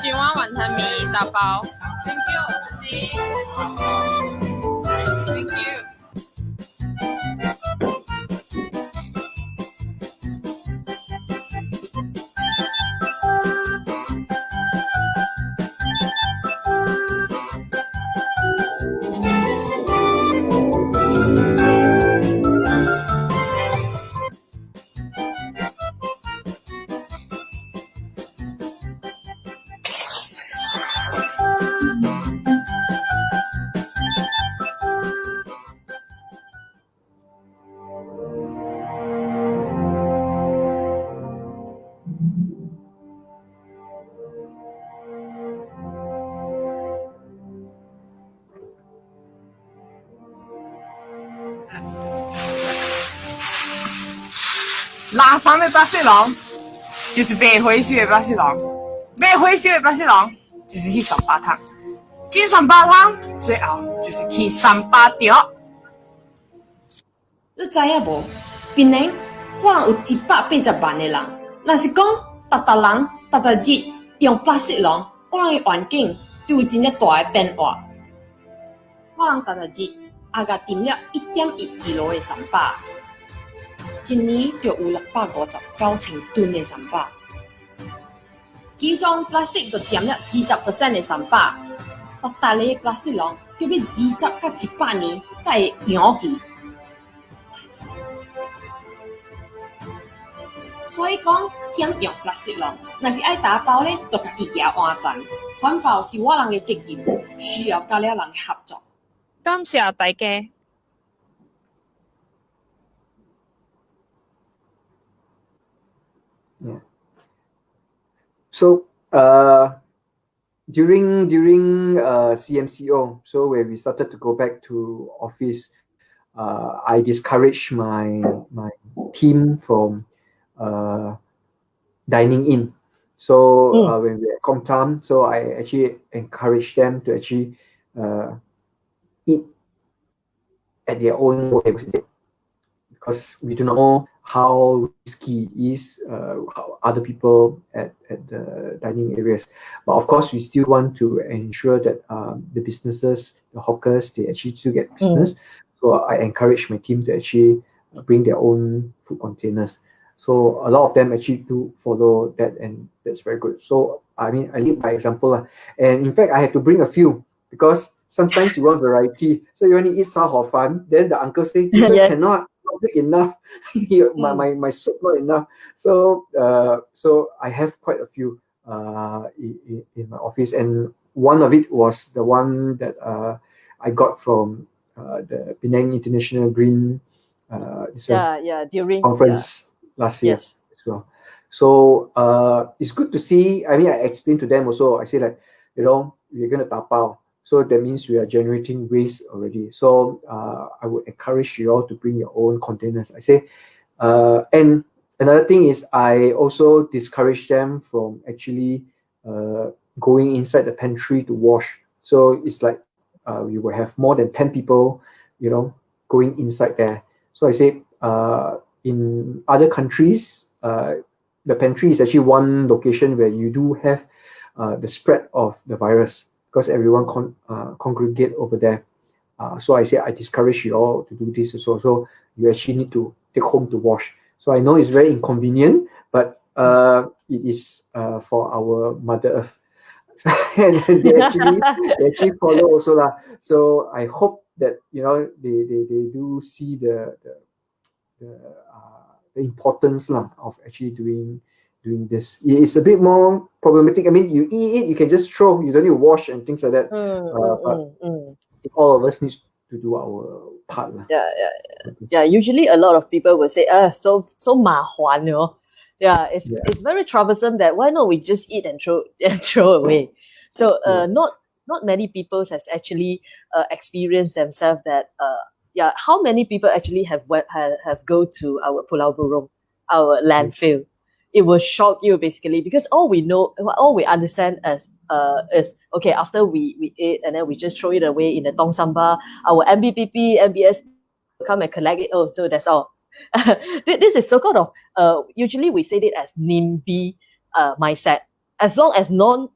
一碗雲吞麵打包。Thank you，Auntie。Thank you。拉上的巴西狼就是白灰色的巴西狼，白灰色的巴西狼就是去上巴糖。去三巴通，最后就是去三巴条。你知影无？槟榔我人有180万的人，若是讲逐人日用 plastic 咯，我人的环境就有真正大的变化。我人日也甲抌了1.1 kg 的三巴，一年就有659,000吨的三巴。其中 plastic 就占了20% 的三巴，逐个 plastic 咯，就要20到100年才会扬去。所以讲减用 plastic 咯，若是爱打包咧，就家己行换站。环保是我人的责任，需要甲了人的合作。感谢大家。Yeah. So during CMCO, so when we started to go back to office, I discouraged my team from dining in. So when we at Comtam, so I actually encouraged them to actually eat at their own tables instead, because we do not know how risky it is how other people at the dining areas. But of course, we still want to ensure that the businesses, the hawkers, they actually still get business. So I encourage my team to actually bring their own food containers. So a lot of them actually do follow that, and that's very good. So I mean, I lead by example, and in fact, I had to bring a few because sometimes you want variety. So you want to eat sa hor fan, then the uncle say, Yes. cannot, not big enough. my soup not enough. So so I have quite a few in my office, and one of it was the one that I got from the Penang International Green during conference last year Yes. as well. So it's good to see. I mean, I explained to them also. I say, like, we're gonna tapao. So that means we are generating waste already. So I would encourage you all to bring your own containers. I say, and another thing is I also discourage them from actually going inside the pantry to wash. So it's like we will have more than 10 people, going inside there. So I say, in other countries, the pantry is actually one location where you do have the spread of the virus, because everyone congregate over there. So I say I discourage you all to do this as well. So you actually need to take home to wash. So I know it's very inconvenient, but it is for our Mother Earth. And they actually follow also lah. So I hope that they do see the importance lah of actually doing this. It's a bit more problematic. I mean, you eat it, you can just throw, you don't need to wash and things like that. But all of us needs to do our part lah. Yeah. Usually, a lot of people will say, so 麻烦, Yeah, it's very troublesome. That why not we just eat and throw away? So not many people has actually experienced themselves that how many people actually have go to our Pulau Burong, our landfill. It will shock you basically, because all we understand as is okay, after we ate and then we just throw it away in the tong samba, our MBPP, MBS come and collect it. Oh, so that's all. This is so-called of usually we say it as NIMBY mindset. As long as not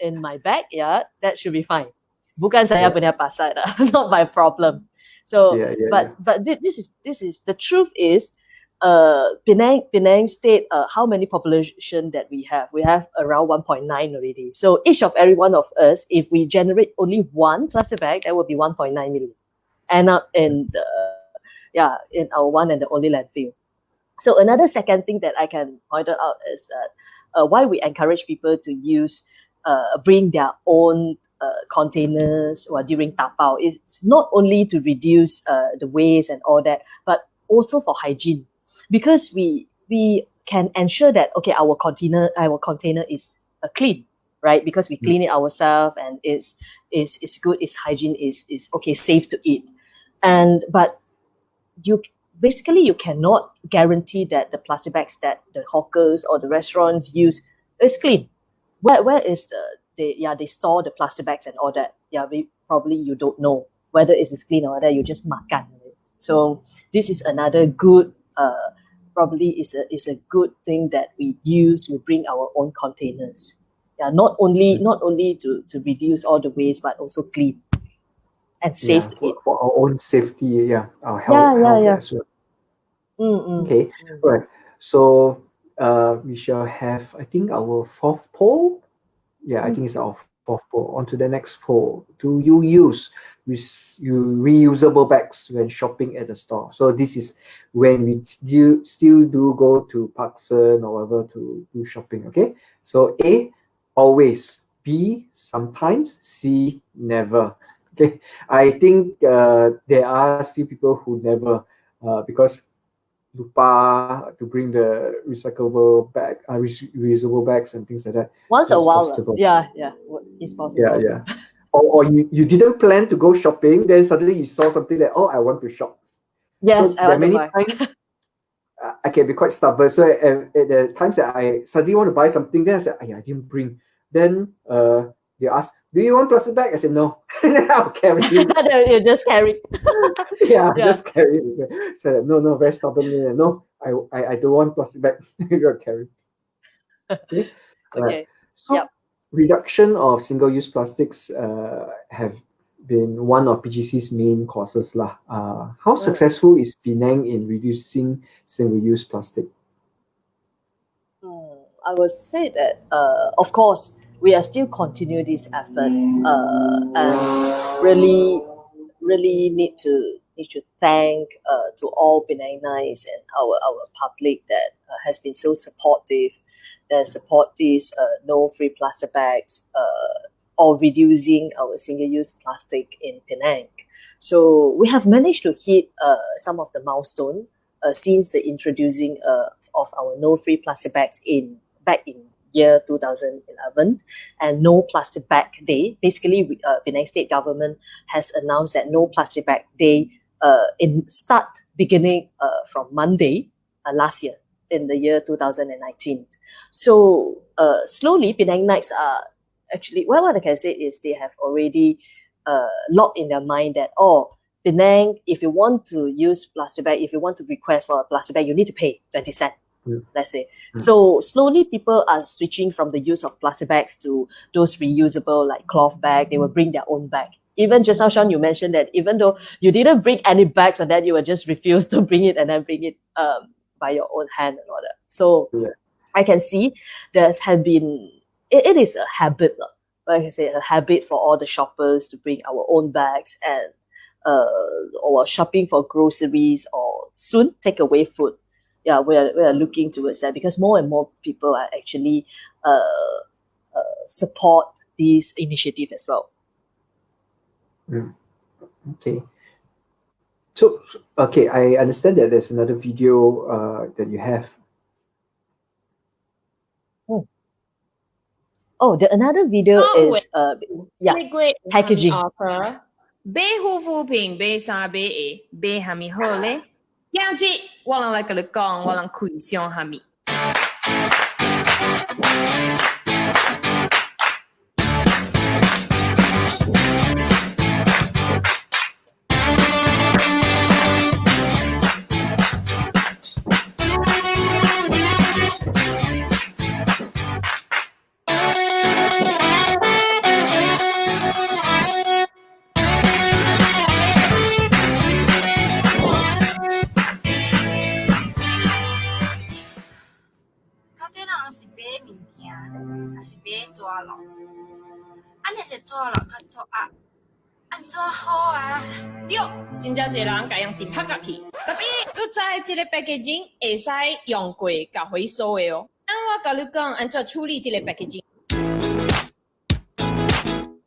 in my bag, that should be fine. Bukan saya punya pasal, not my problem. So, but this is the truth is, Penang State, how many population that we have? We have around 1.9 already. So each of every one of us, if we generate only one plastic bag, that would be 1.9 million. End up in in our one and the only landfill. So another second thing that I can point out is that why we encourage people to use bring their own containers or during tapao. It's not only to reduce the waste and all that, but also for hygiene, because we can ensure that our container is clean, right? Because we clean it ourselves and it's good, it's hygiene, is okay, safe to eat. But you cannot guarantee that the plastic bags that the hawkers or the restaurants use is clean. Where is they store the plastic bags and all that. Yeah, probably you don't know whether it is clean or whether you just makan. So this is another good probably is a good thing that we use. We bring our own containers. Yeah, not only to reduce all the waste, but also clean and safe to eat. For our own safety, our health as well. Okay, right. So we shall have, I think, our fourth poll. Yeah, I think it's our fourth poll. On to the next poll. Do you use reusable bags when shopping at the store? So this is when we still do go to Parkson or whatever to do shopping. Okay. So A, always. B, sometimes. C, never. Okay. I think there are still people who never because lupa to bring the recyclable bag, reusable bags and things like that. Once a while, possible. Yeah, it's possible. Yeah. Or you didn't plan to go shopping, then suddenly you saw something that, I want to shop. Yes, so there are many times I can be quite stubborn. So at the times that I suddenly want to buy something, then I said, I didn't bring. Then they ask, do you want plastic bag? I said, no. I'll carry it. You just carry. Just carry it. So no, very stubbornly. No, I don't want plastic bag. You'll carry. Okay. Okay. So reduction of single-use plastics have been one of PGC's main causes lah. How successful is Penang in reducing single-use plastic? I would say that, of course, we are still continue this effort and really need to thank to all Penangites and our public that has been so supportive, that support these no-free plastic bags or reducing our single-use plastic in Penang. So we have managed to hit some of the milestone since the introducing of our no-free plastic bags back in year 2011 and no plastic bag day. Basically, Penang state government has announced that no plastic bag day beginning from Monday last year in the year 2019. So slowly, Penangites are actually, what I can say is they have already locked in their mind that, Penang, if you want to use plastic bag, if you want to request for a plastic bag, you need to pay 20 cents. Let's say. So slowly people are switching from the use of plastic bags to those reusable like cloth bag. They will bring their own bag. Even just now, Sean, you mentioned that even though you didn't bring any bags and then you will just refuse to bring it and then bring it by your own hand and all that. So I can see it is a habit. Like I say, a habit for all the shoppers to bring our own bags and or shopping for groceries or soon takeaway food. Yeah, we are looking towards that because more and more people are actually support this initiative as well. Okay. So, I understand that there's another video that you have. Another video is packaging. 買護膚品、買衫、買鞋，買蝦米好咧？今日我人來跟你講，我人開箱蝦米。對，真正濟人甲用電拍落去。特別你知這個 packaging 會使用過甲回收的哦。我甲你講安怎處理這個 packaging。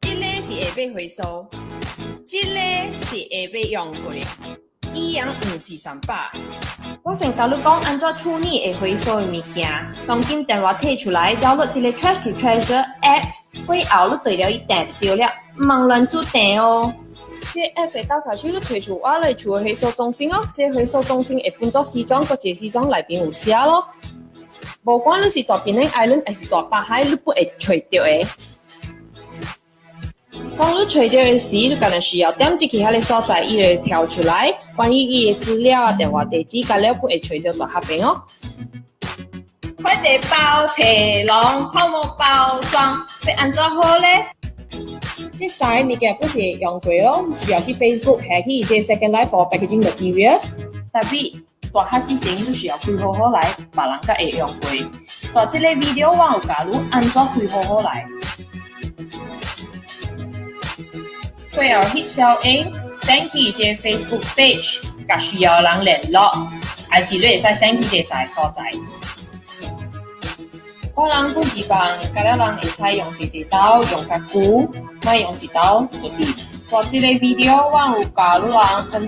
這個是會被回收，這個是會被用過，一樣唔是300。我先甲你講安怎處理會回收的物件，當今電話摕出來，了落這個 Trash to Treasure App， 會後你對了一訂就對了，唔通亂做訂哦。這 app 會打開手你推出我來處回收中心哦，這回收中心會分作4種，個這4種內邊有寫咯。無管你是大Penang Island還是大北海，你不會找到的。當你找到嘅時，你可能需要點擊其他嘅所在，伊會跳出來關於伊嘅資料啊、電話地址，加了不會找到大下邊哦。快遞包、皮囊、泡沫包裝，要安怎好咧？即曬物件不是用過咯，需要去 Facebook 下去即 Second Life for Packaging Material， 特別大下之前都需要開好來，別人甲會用過。但即個 video 我有教你安怎開好來。會有翕相影 ，send 去即 Facebook page， 甲需要人聯絡，還是你會使 send 去即曬所在。我人不希望甲了人會使用一刀用較久，莫用一刀就啲。做即個 video 我有教你人安怎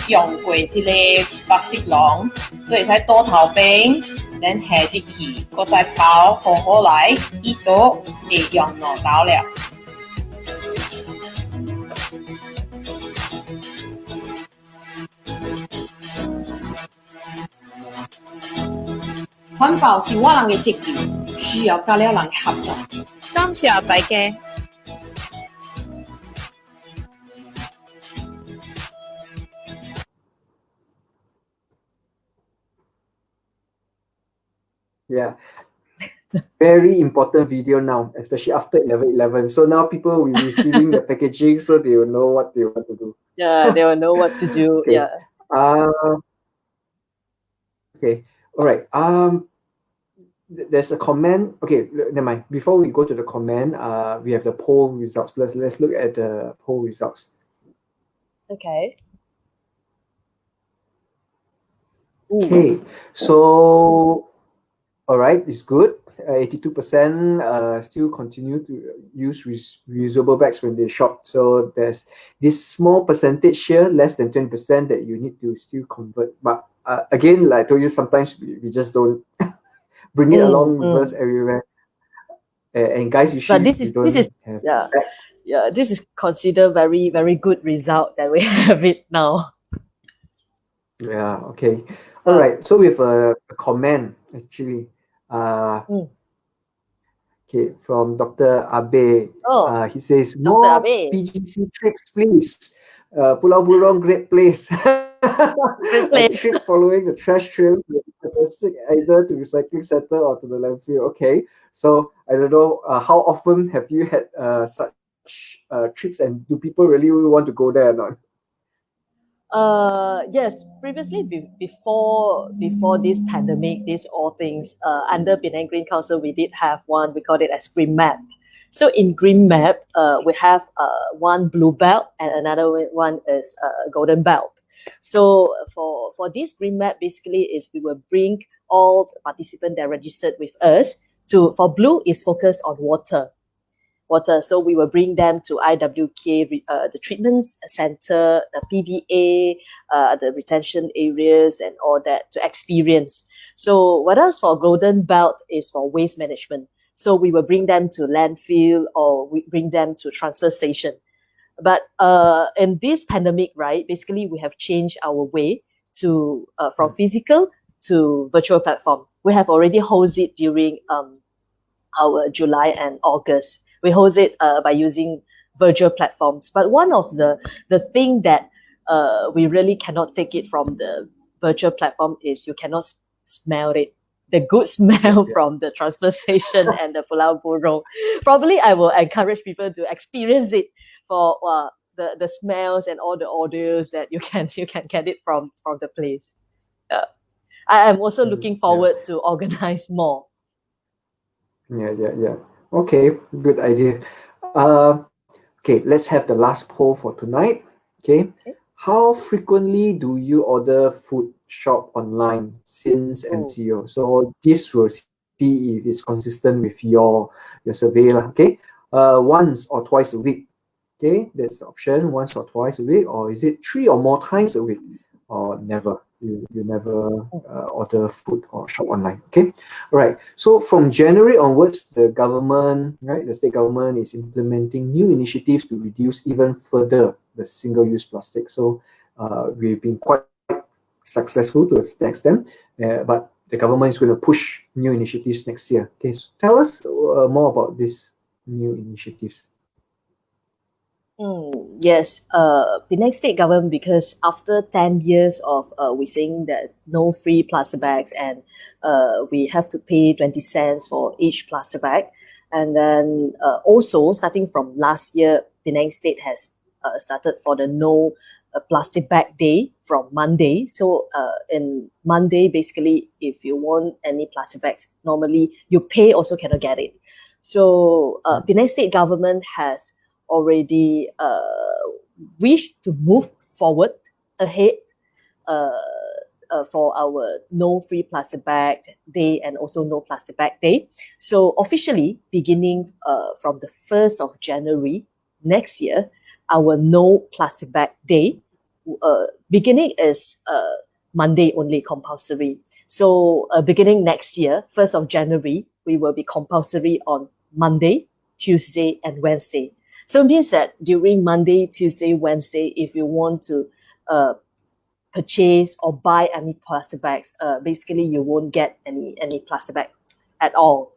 用過即個 plastic 籠，你會使倒頭邊，然後下入去，閣再包好好來，伊都會用兩刀了。環保是我人嘅責任，需要甲了人合作。感謝大家。Yeah. Very important video now, especially after 11/11. So now people will be receiving the packaging, so they will know what they want to do. Yeah, they will know what to do. Okay. Yeah. Okay. All right. There's a comment. Okay, never mind. Before we go to the comment, we have the poll results. Let's look at the poll results. Okay. Okay. So, all right, it's good. 82% still continue to use reusable bags when they shop. So there's this small percentage here, less than 20%, that you need to still convert. But again, like I told you, sometimes we just don't bring it along with us everywhere. And guys, you should. But this is this is considered very, very good result that we have it now. Yeah. Okay. All right. So we have a comment actually. Okay, from Dr. Abe. He says, Dr. more Abe. PGC trips, please. Pulau Burong, great place. Great place. A trip following the trash trail either to recycling center or to the landfill. Okay, so I don't know, how often have you had such trips, and do people really want to go there or not? Yes, previously before this pandemic, these all things, under Penang Green Council, we did have one, we called it as Green Map. So in Green Map, we have one blue belt and another one is golden belt. So for this Green Map, basically is we will bring all the participants that registered with us for blue is focused on water. So we will bring them to IWK, the treatment center, the PBA, the retention areas and all that to experience. So what else for Golden Belt is for waste management. So we will bring them to landfill or we bring them to transfer station. But in this pandemic, right, basically we have changed our way to from physical to virtual platform. We have already hosted it during our July and August. We host it by using virtual platforms. But one of the thing that we really cannot take it from the virtual platform is you cannot smell it. The good smell from the transfer station and the Pulau Burong. Probably I will encourage people to experience it for the smells and all the odors that you can get it from the place. I am also looking forward to organize more. Yeah. Okay, good idea. Okay, let's have the last poll for tonight. Okay. How frequently do you order food shop online since MCO? So this will see if it's consistent with your survey. Okay. Once or twice a week. Okay, that's the option. Once or twice a week, or is it 3 or more times a week? Or never? You never order food or shop online. Okay. All right. So from January onwards, the government, right, the state government is implementing new initiatives to reduce even further the single-use plastic. So we've been quite successful to an extent, but the government is going to push new initiatives next year. Okay. So tell us more about these new initiatives. Yes, Penang state government, because after 10 years of we saying that no free plastic bags, and we have to pay 20 cents for each plastic bag. And then also starting from last year, Penang state has started for the no plastic bag day from Monday. So in Monday, basically, if you want any plastic bags, normally you pay also cannot get it. So Penang state government has already wish to move forward ahead for our no free plastic bag day and also no plastic bag day. So officially, beginning from the 1st of January next year, our no plastic bag day beginning is Monday only compulsory. So beginning next year, 1st of January, we will be compulsory on Monday, Tuesday, and Wednesday. So it means that during Monday, Tuesday, Wednesday, if you want to purchase or buy any plastic bags, basically you won't get any plastic bag at all.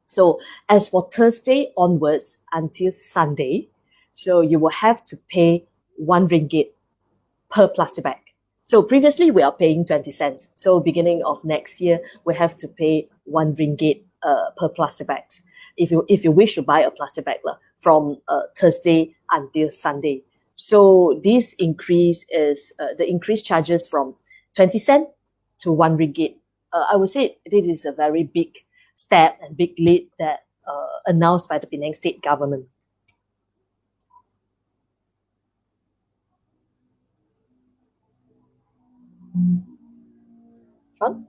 So as for Thursday onwards until Sunday, so you will have to pay RM1 per plastic bag. So previously we are paying 20 cents. So beginning of next year, we have to pay RM1 per plastic bags. If you wish to buy a plastic bag from Thursday until Sunday. So this increase is the increased charges from 20 cent to RM1. I would say this is a very big step and big lead that announced by the Penang state government. Sean?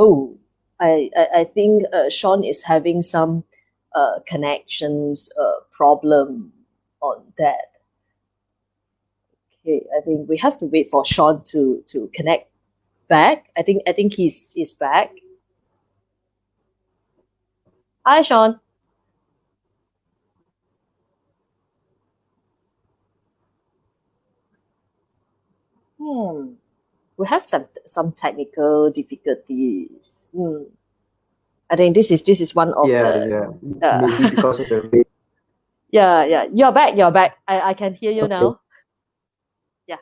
Oh, I think Sean is having some connections problem on that. Okay, I think we have to wait for Sean to connect back. I think he's back. Hi, Sean. We have some technical difficulties. I think this is one of the maybe because of the rain. yeah. You're back. I can hear you Okay. now. Yeah.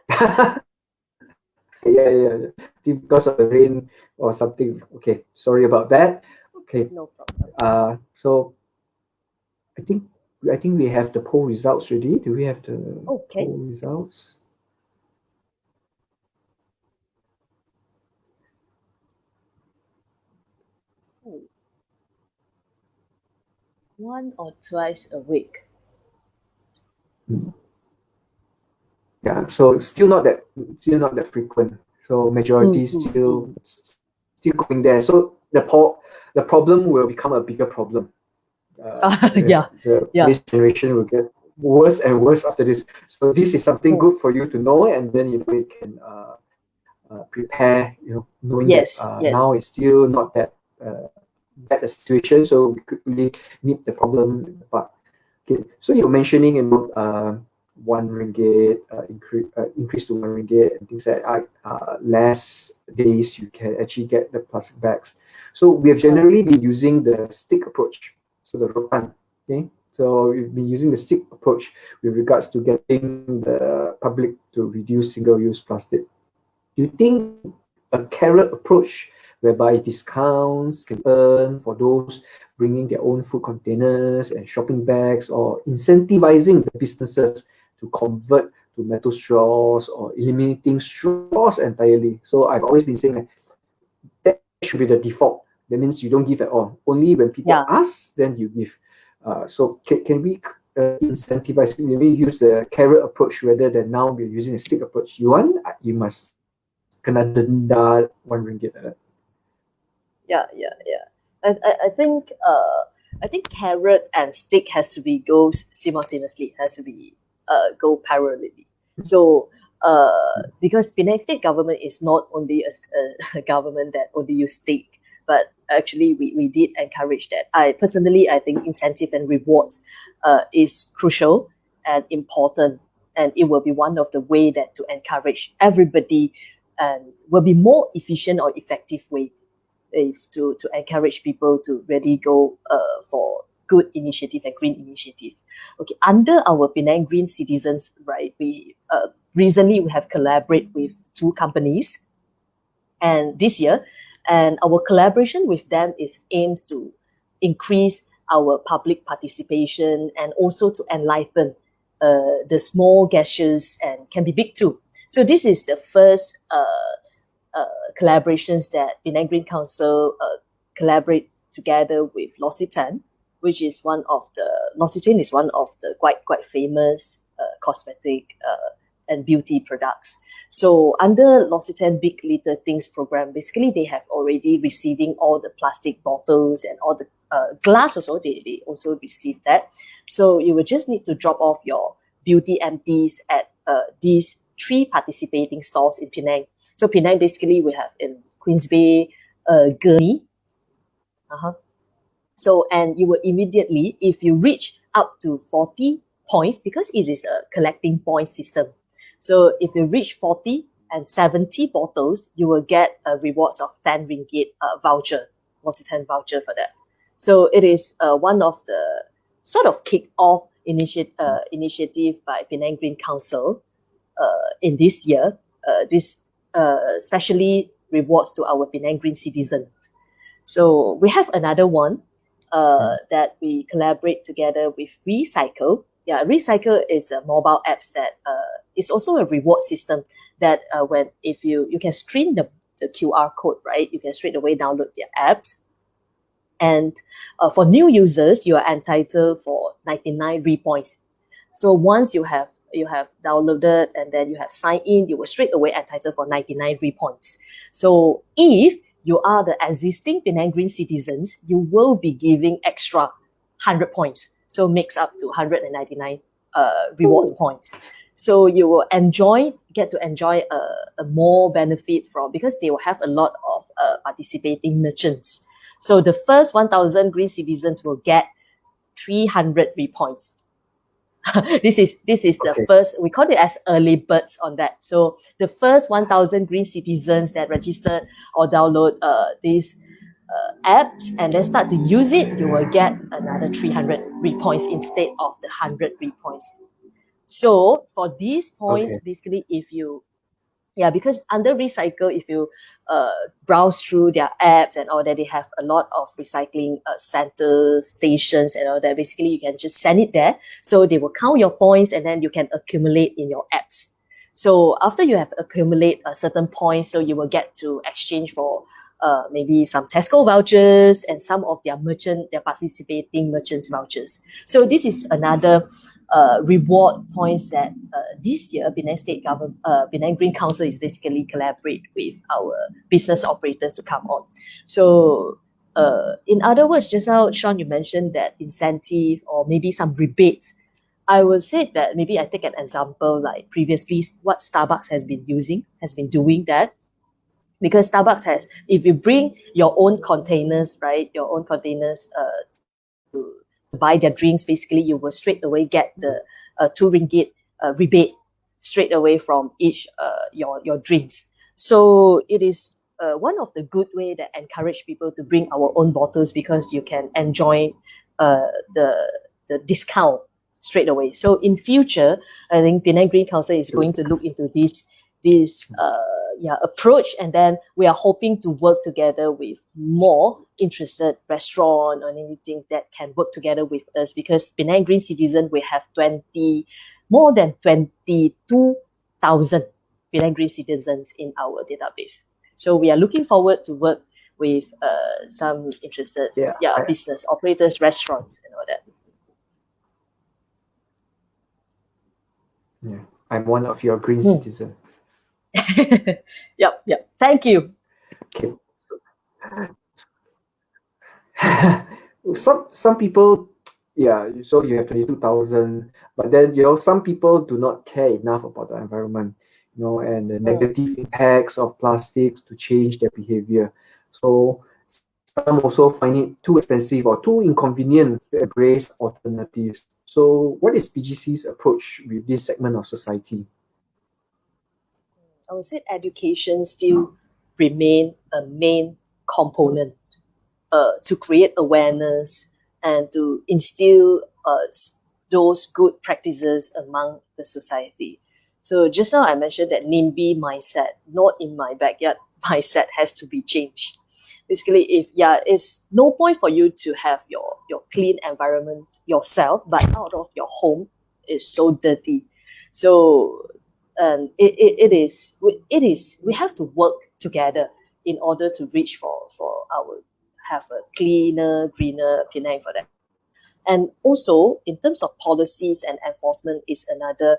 Because of the rain or something. Okay, sorry about that. Okay. No problem. So I think we have the poll results ready. Do we have the Okay. poll results? One or twice a week. Yeah, so still not that frequent. So majority still going there. So the problem will become a bigger problem. This generation will get worse and worse after this. So this is something good for you to know, and then you can prepare. Knowing that now it's still not that bad a situation, so we could really nip the problem in the bud. Okay, so you're mentioning RM1 increase to RM1 and things like less days you can actually get the plastic bags. So we have generally been using the stick approach, so the rotan. Okay, so we've been using the stick approach with regards to getting the public to reduce single-use plastic. Do you think a carrot approach, whereby discounts can earn for those bringing their own food containers and shopping bags, or incentivizing the businesses to convert to metal straws, or eliminating straws entirely? So I've always been saying that should be the default. That means you don't give at all. Only when people ask, then you give. So can we incentivize? Maybe use the carrot approach rather than now we're using a stick approach. You want, you must kena denda RM1. Yeah. I think carrot and stick has to be go simultaneously, has to be go parallelly. So because Penang state government is not only a government that only use steak, but actually we did encourage that. I think incentive and rewards is crucial and important, and it will be one of the way that to encourage everybody, and will be more efficient or effective way to encourage people to really go for good initiative and green initiative. Okay, under our Penang Green Citizens, right, we recently we have collaborated with 2 companies, and this year, and our collaboration with them is aims to increase our public participation and also to enlighten the small gestures and can be big too. So this is the first collaborations that Penang Green Council collaborate together with L'Occitane, which is L'Occitane is one of the quite famous cosmetic and beauty products. So under L'Occitane Big Little Things program, basically they have already receiving all the plastic bottles and all the glass also, they also receive that. So you will just need to drop off your beauty empties at these 3 participating stores in Penang. So Penang, basically we have in Queens Bay, Gurney. So, and you will immediately, if you reach up to 40 points, because it is a collecting point system. So if you reach 40 and 70 bottles, you will get a rewards of 10 ringgit voucher, L'Occitane voucher for that. So it is one of the sort of kick-off initiative by Penang Green Council in this year. This especially rewards to our Penang Green citizen. So we have another one that we collaborate together with Recycle. Yeah, Recycle is a mobile apps that is also a reward system that if you can stream the QR code, right? You can straight away download their apps. And for new users, you are entitled for 99 repoints. So once you have downloaded and then you have signed in, you will straight away entitled for 99 repoints. So if you are the existing Penang Green citizens, you will be giving extra 100 points. So makes up to 199 rewards points. So you will get to enjoy a more benefit from, because they will have a lot of participating merchants. So the first 1,000 green citizens will get 300 repoints. This is the first, we call it as early birds on that. So the first 1,000 green citizens that register or download these apps and then start to use it, you will get another 300 repoints instead of the 100 repoints. So for these points, basically because under Recycle, if you browse through their apps and all that, they have a lot of recycling centers, stations and all that. Basically, you can just send it there. So they will count your points and then you can accumulate in your apps. So after you have accumulated a certain points, so you will get to exchange for maybe some Tesco vouchers and some of their participating merchants vouchers. So this is another reward points that this year Penang State Government, Penang Green Council is basically collaborate with our business operators to come on. So in other words, just now Sean, you mentioned that incentive or maybe some rebates. I would say that maybe I take an example like previously what Starbucks has been doing that. Because Starbucks has, if you bring your own containers, right, to buy their drinks, basically you will straight away get the 2 ringgit rebate straight away from each your drinks. So it is one of the good way that encourage people to bring our own bottles, because you can enjoy the discount straight away. So in future, I think Penang Green Council is going to look into this approach, and then we are hoping to work together with more interested restaurant or anything that can work together with us, because Penang Green Citizen, we have more than 22,000 Penang Green citizens in our database. So we are looking forward to work with some interested business operators, restaurants and all that. Yeah, I'm one of your green citizens. Yep. Thank you. Okay. Some people, so you have 22,000, but then some people do not care enough about the environment. and the negative impacts of plastics to change their behavior. So some also find it too expensive or too inconvenient to embrace alternatives. So what is PGC's approach with this segment of society? I would say education still remain a main component to create awareness and to instill those good practices among the society. So just now I mentioned that NIMBY mindset, not in my backyard mindset, has to be changed. Basically, it's no point for you to have your clean environment yourself, but out of your home is so dirty. So we have to work together in order to reach for our have a cleaner, greener Penang for that. And also, in terms of policies and enforcement, is another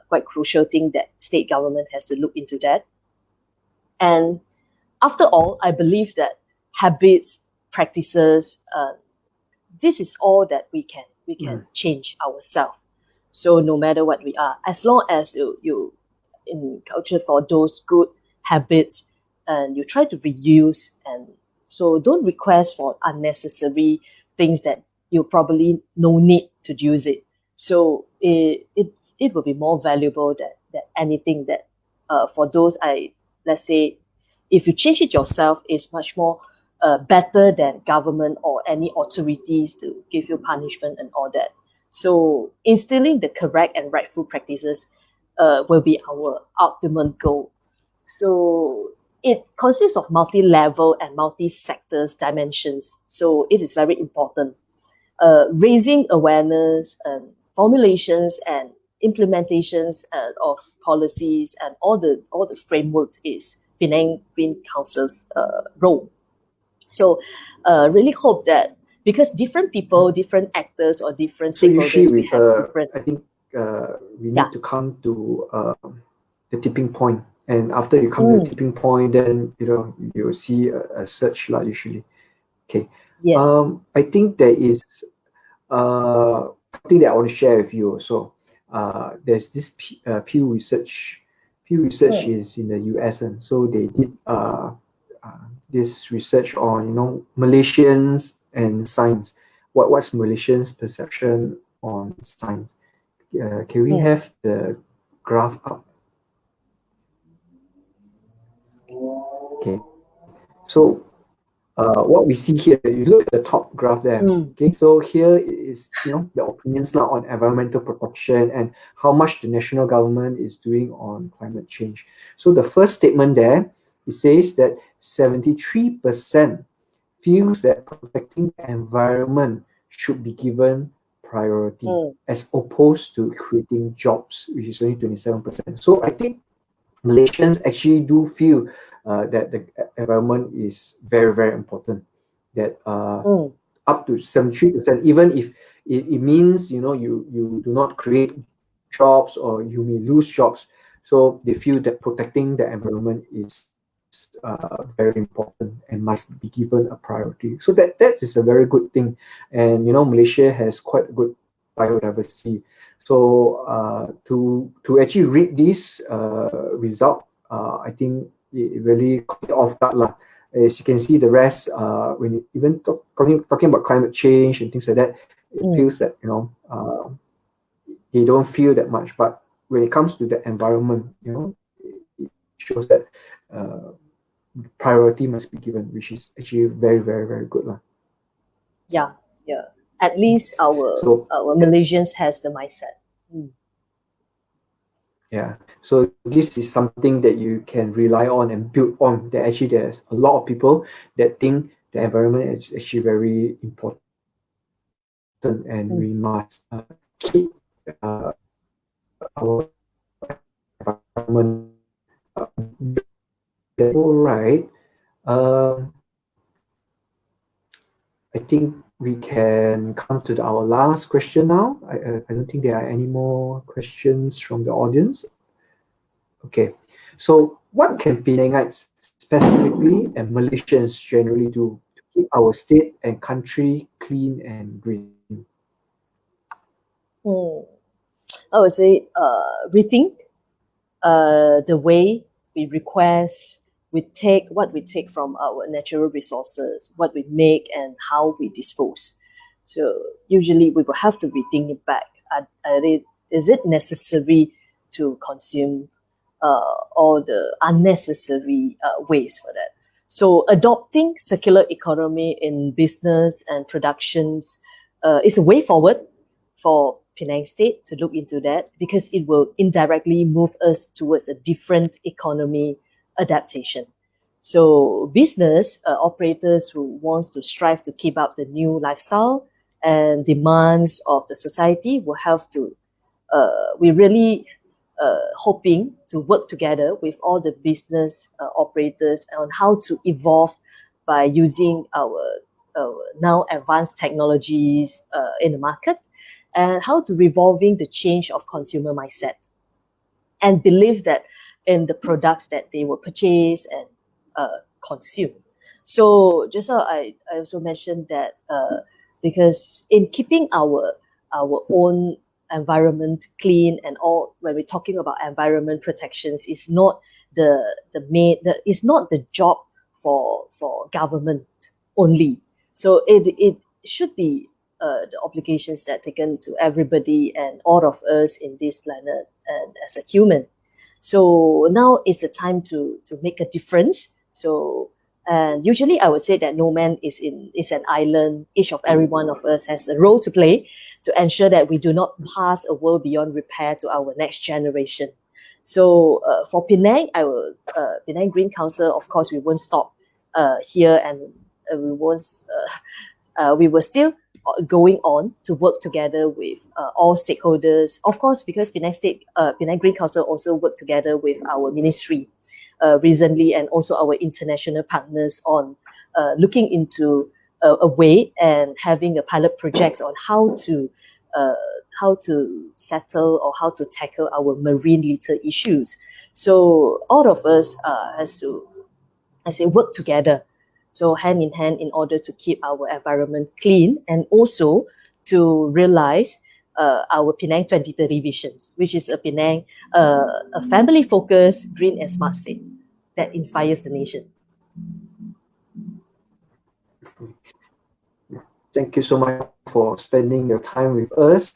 quite crucial thing that state government has to look into that. And after all, I believe that habits, practices, this is all that we can change ourselves. So no matter what we are, as long as you in culture for those good habits and you try to reuse, and so don't request for unnecessary things that you probably no need to use it. So it will be more valuable than anything that for those let's say if you change it yourself, it's much more better than government or any authorities to give you punishment and all that. So instilling the correct and rightful practices will be our ultimate goal. So it consists of multi-level and multi-sectors dimensions. So it is very important. Raising awareness and formulations and implementations of policies and all the frameworks is Penang Green Council's role. So really hope that because different people, different actors or different So usually stakeholders, we with, have different. I think we need to come to the tipping point. And after you come to the tipping point, then you'll see a surge usually. Okay. Yes. I think there is something that I want to share with you also. There's this Pew Research. Pew Research is in the US, and so they did this research on Malaysians and science. What's Malaysians' perception on science? Can we have the graph up? Okay. So what we see here, you look at the top graph there. Okay, so here is the opinions now on environmental protection and how much the national government is doing on climate change. So the first statement there, it says that 73% feels that protecting the environment should be given priority as opposed to creating jobs, which is only 27%. So I think Malaysians actually do feel that the environment is very, very important. That up to 73%, even if it means you do not create jobs or you may lose jobs. So they feel that protecting the environment is very important and must be given a priority. So that is a very good thing. And Malaysia has quite a good biodiversity. So to actually read this result, I think it really caught it off guard. As you can see, the rest, when even talking about climate change and things like that, it feels that they don't feel that much. But when it comes to the environment, it shows that priority must be given, which is actually very, very, very good. Yeah. At least our Malaysians has the mindset. Yeah. So this is something that you can rely on and build on. That actually there's a lot of people that think the environment is actually very important, and we must keep our environment all right. I think we can come to our last question now. I don't think there are any more questions from the audience. Okay, so what can Penangites specifically and Malaysians generally do to keep our state and country clean and green? I would say rethink the way we request, we take what we take from our natural resources, what we make, and how we dispose. So usually we will have to rethink it back. Is it necessary to consume all the unnecessary waste for that? So adopting circular economy in business and productions is a way forward for Penang State to look into that, because it will indirectly move us towards a different economy adaptation. So business operators who wants to strive to keep up the new lifestyle and demands of the society will have to, we really hoping to work together with all the business operators on how to evolve by using our now advanced technologies in the market, and how to revolving the change of consumer mindset and believe that in the products that they will purchase and consume. So just now I also mentioned that because in keeping our own environment clean and all, when we're talking about environment protections, is not it's not the job for government only. So it should be the obligations that taken to everybody and all of us in this planet and as a human. So now is the time to make a difference. So, and usually I would say that no man is an island. Each of every one of us has a role to play to ensure that we do not pass a world beyond repair to our next generation. So for Penang, Penang Green Council, of course, we won't stop here, and we will still going on to work together with all stakeholders. Of course, because Penang Green Council also work together with our ministry recently, and also our international partners on looking into a way and having a pilot projects on how to settle or how to tackle our marine litter issues. So all of us has to, I say, work together. So hand in hand in order to keep our environment clean, and also to realize our Penang 2030 visions, which is a Penang, a family-focused, green and smart state that inspires the nation. Thank you so much for spending your time with us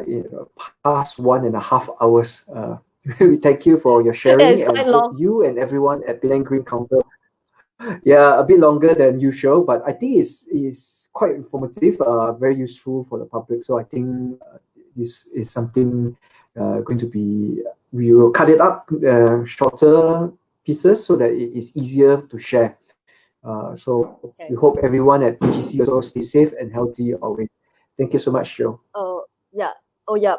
in past 1.5 hours. We thank you for your sharing, Yeah, it's and quite hope long. you and everyone at Penang Green Council, yeah, a bit longer than usual, but I think it's quite informative, very useful for the public. So I think this is something going to be, we will cut it up shorter pieces so that it is easier to share. So we hope everyone at PGC also stay safe and healthy always. Thank you so much, Joe. Yeah. Oh yeah.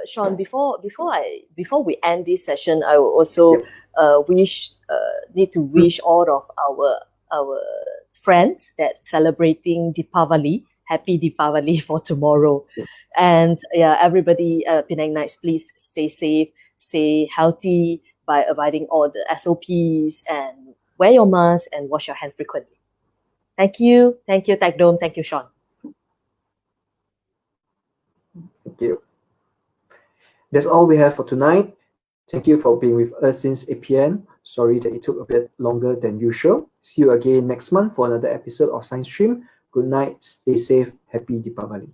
Sean, before we end this session, I will also need to wish all of our friends that celebrating Deepavali, happy Deepavali for tomorrow. And yeah, everybody, Penang Knights, please stay safe, stay healthy by abiding all the SOPs, and wear your mask and wash your hands frequently. Thank you, Tech Dome, thank you, Sean. Thank you. That's all we have for tonight. Thank you for being with us since 8 p.m. Sorry that it took a bit longer than usual. See you again next month for another episode of Science Stream. Good night, stay safe, happy Deepavali.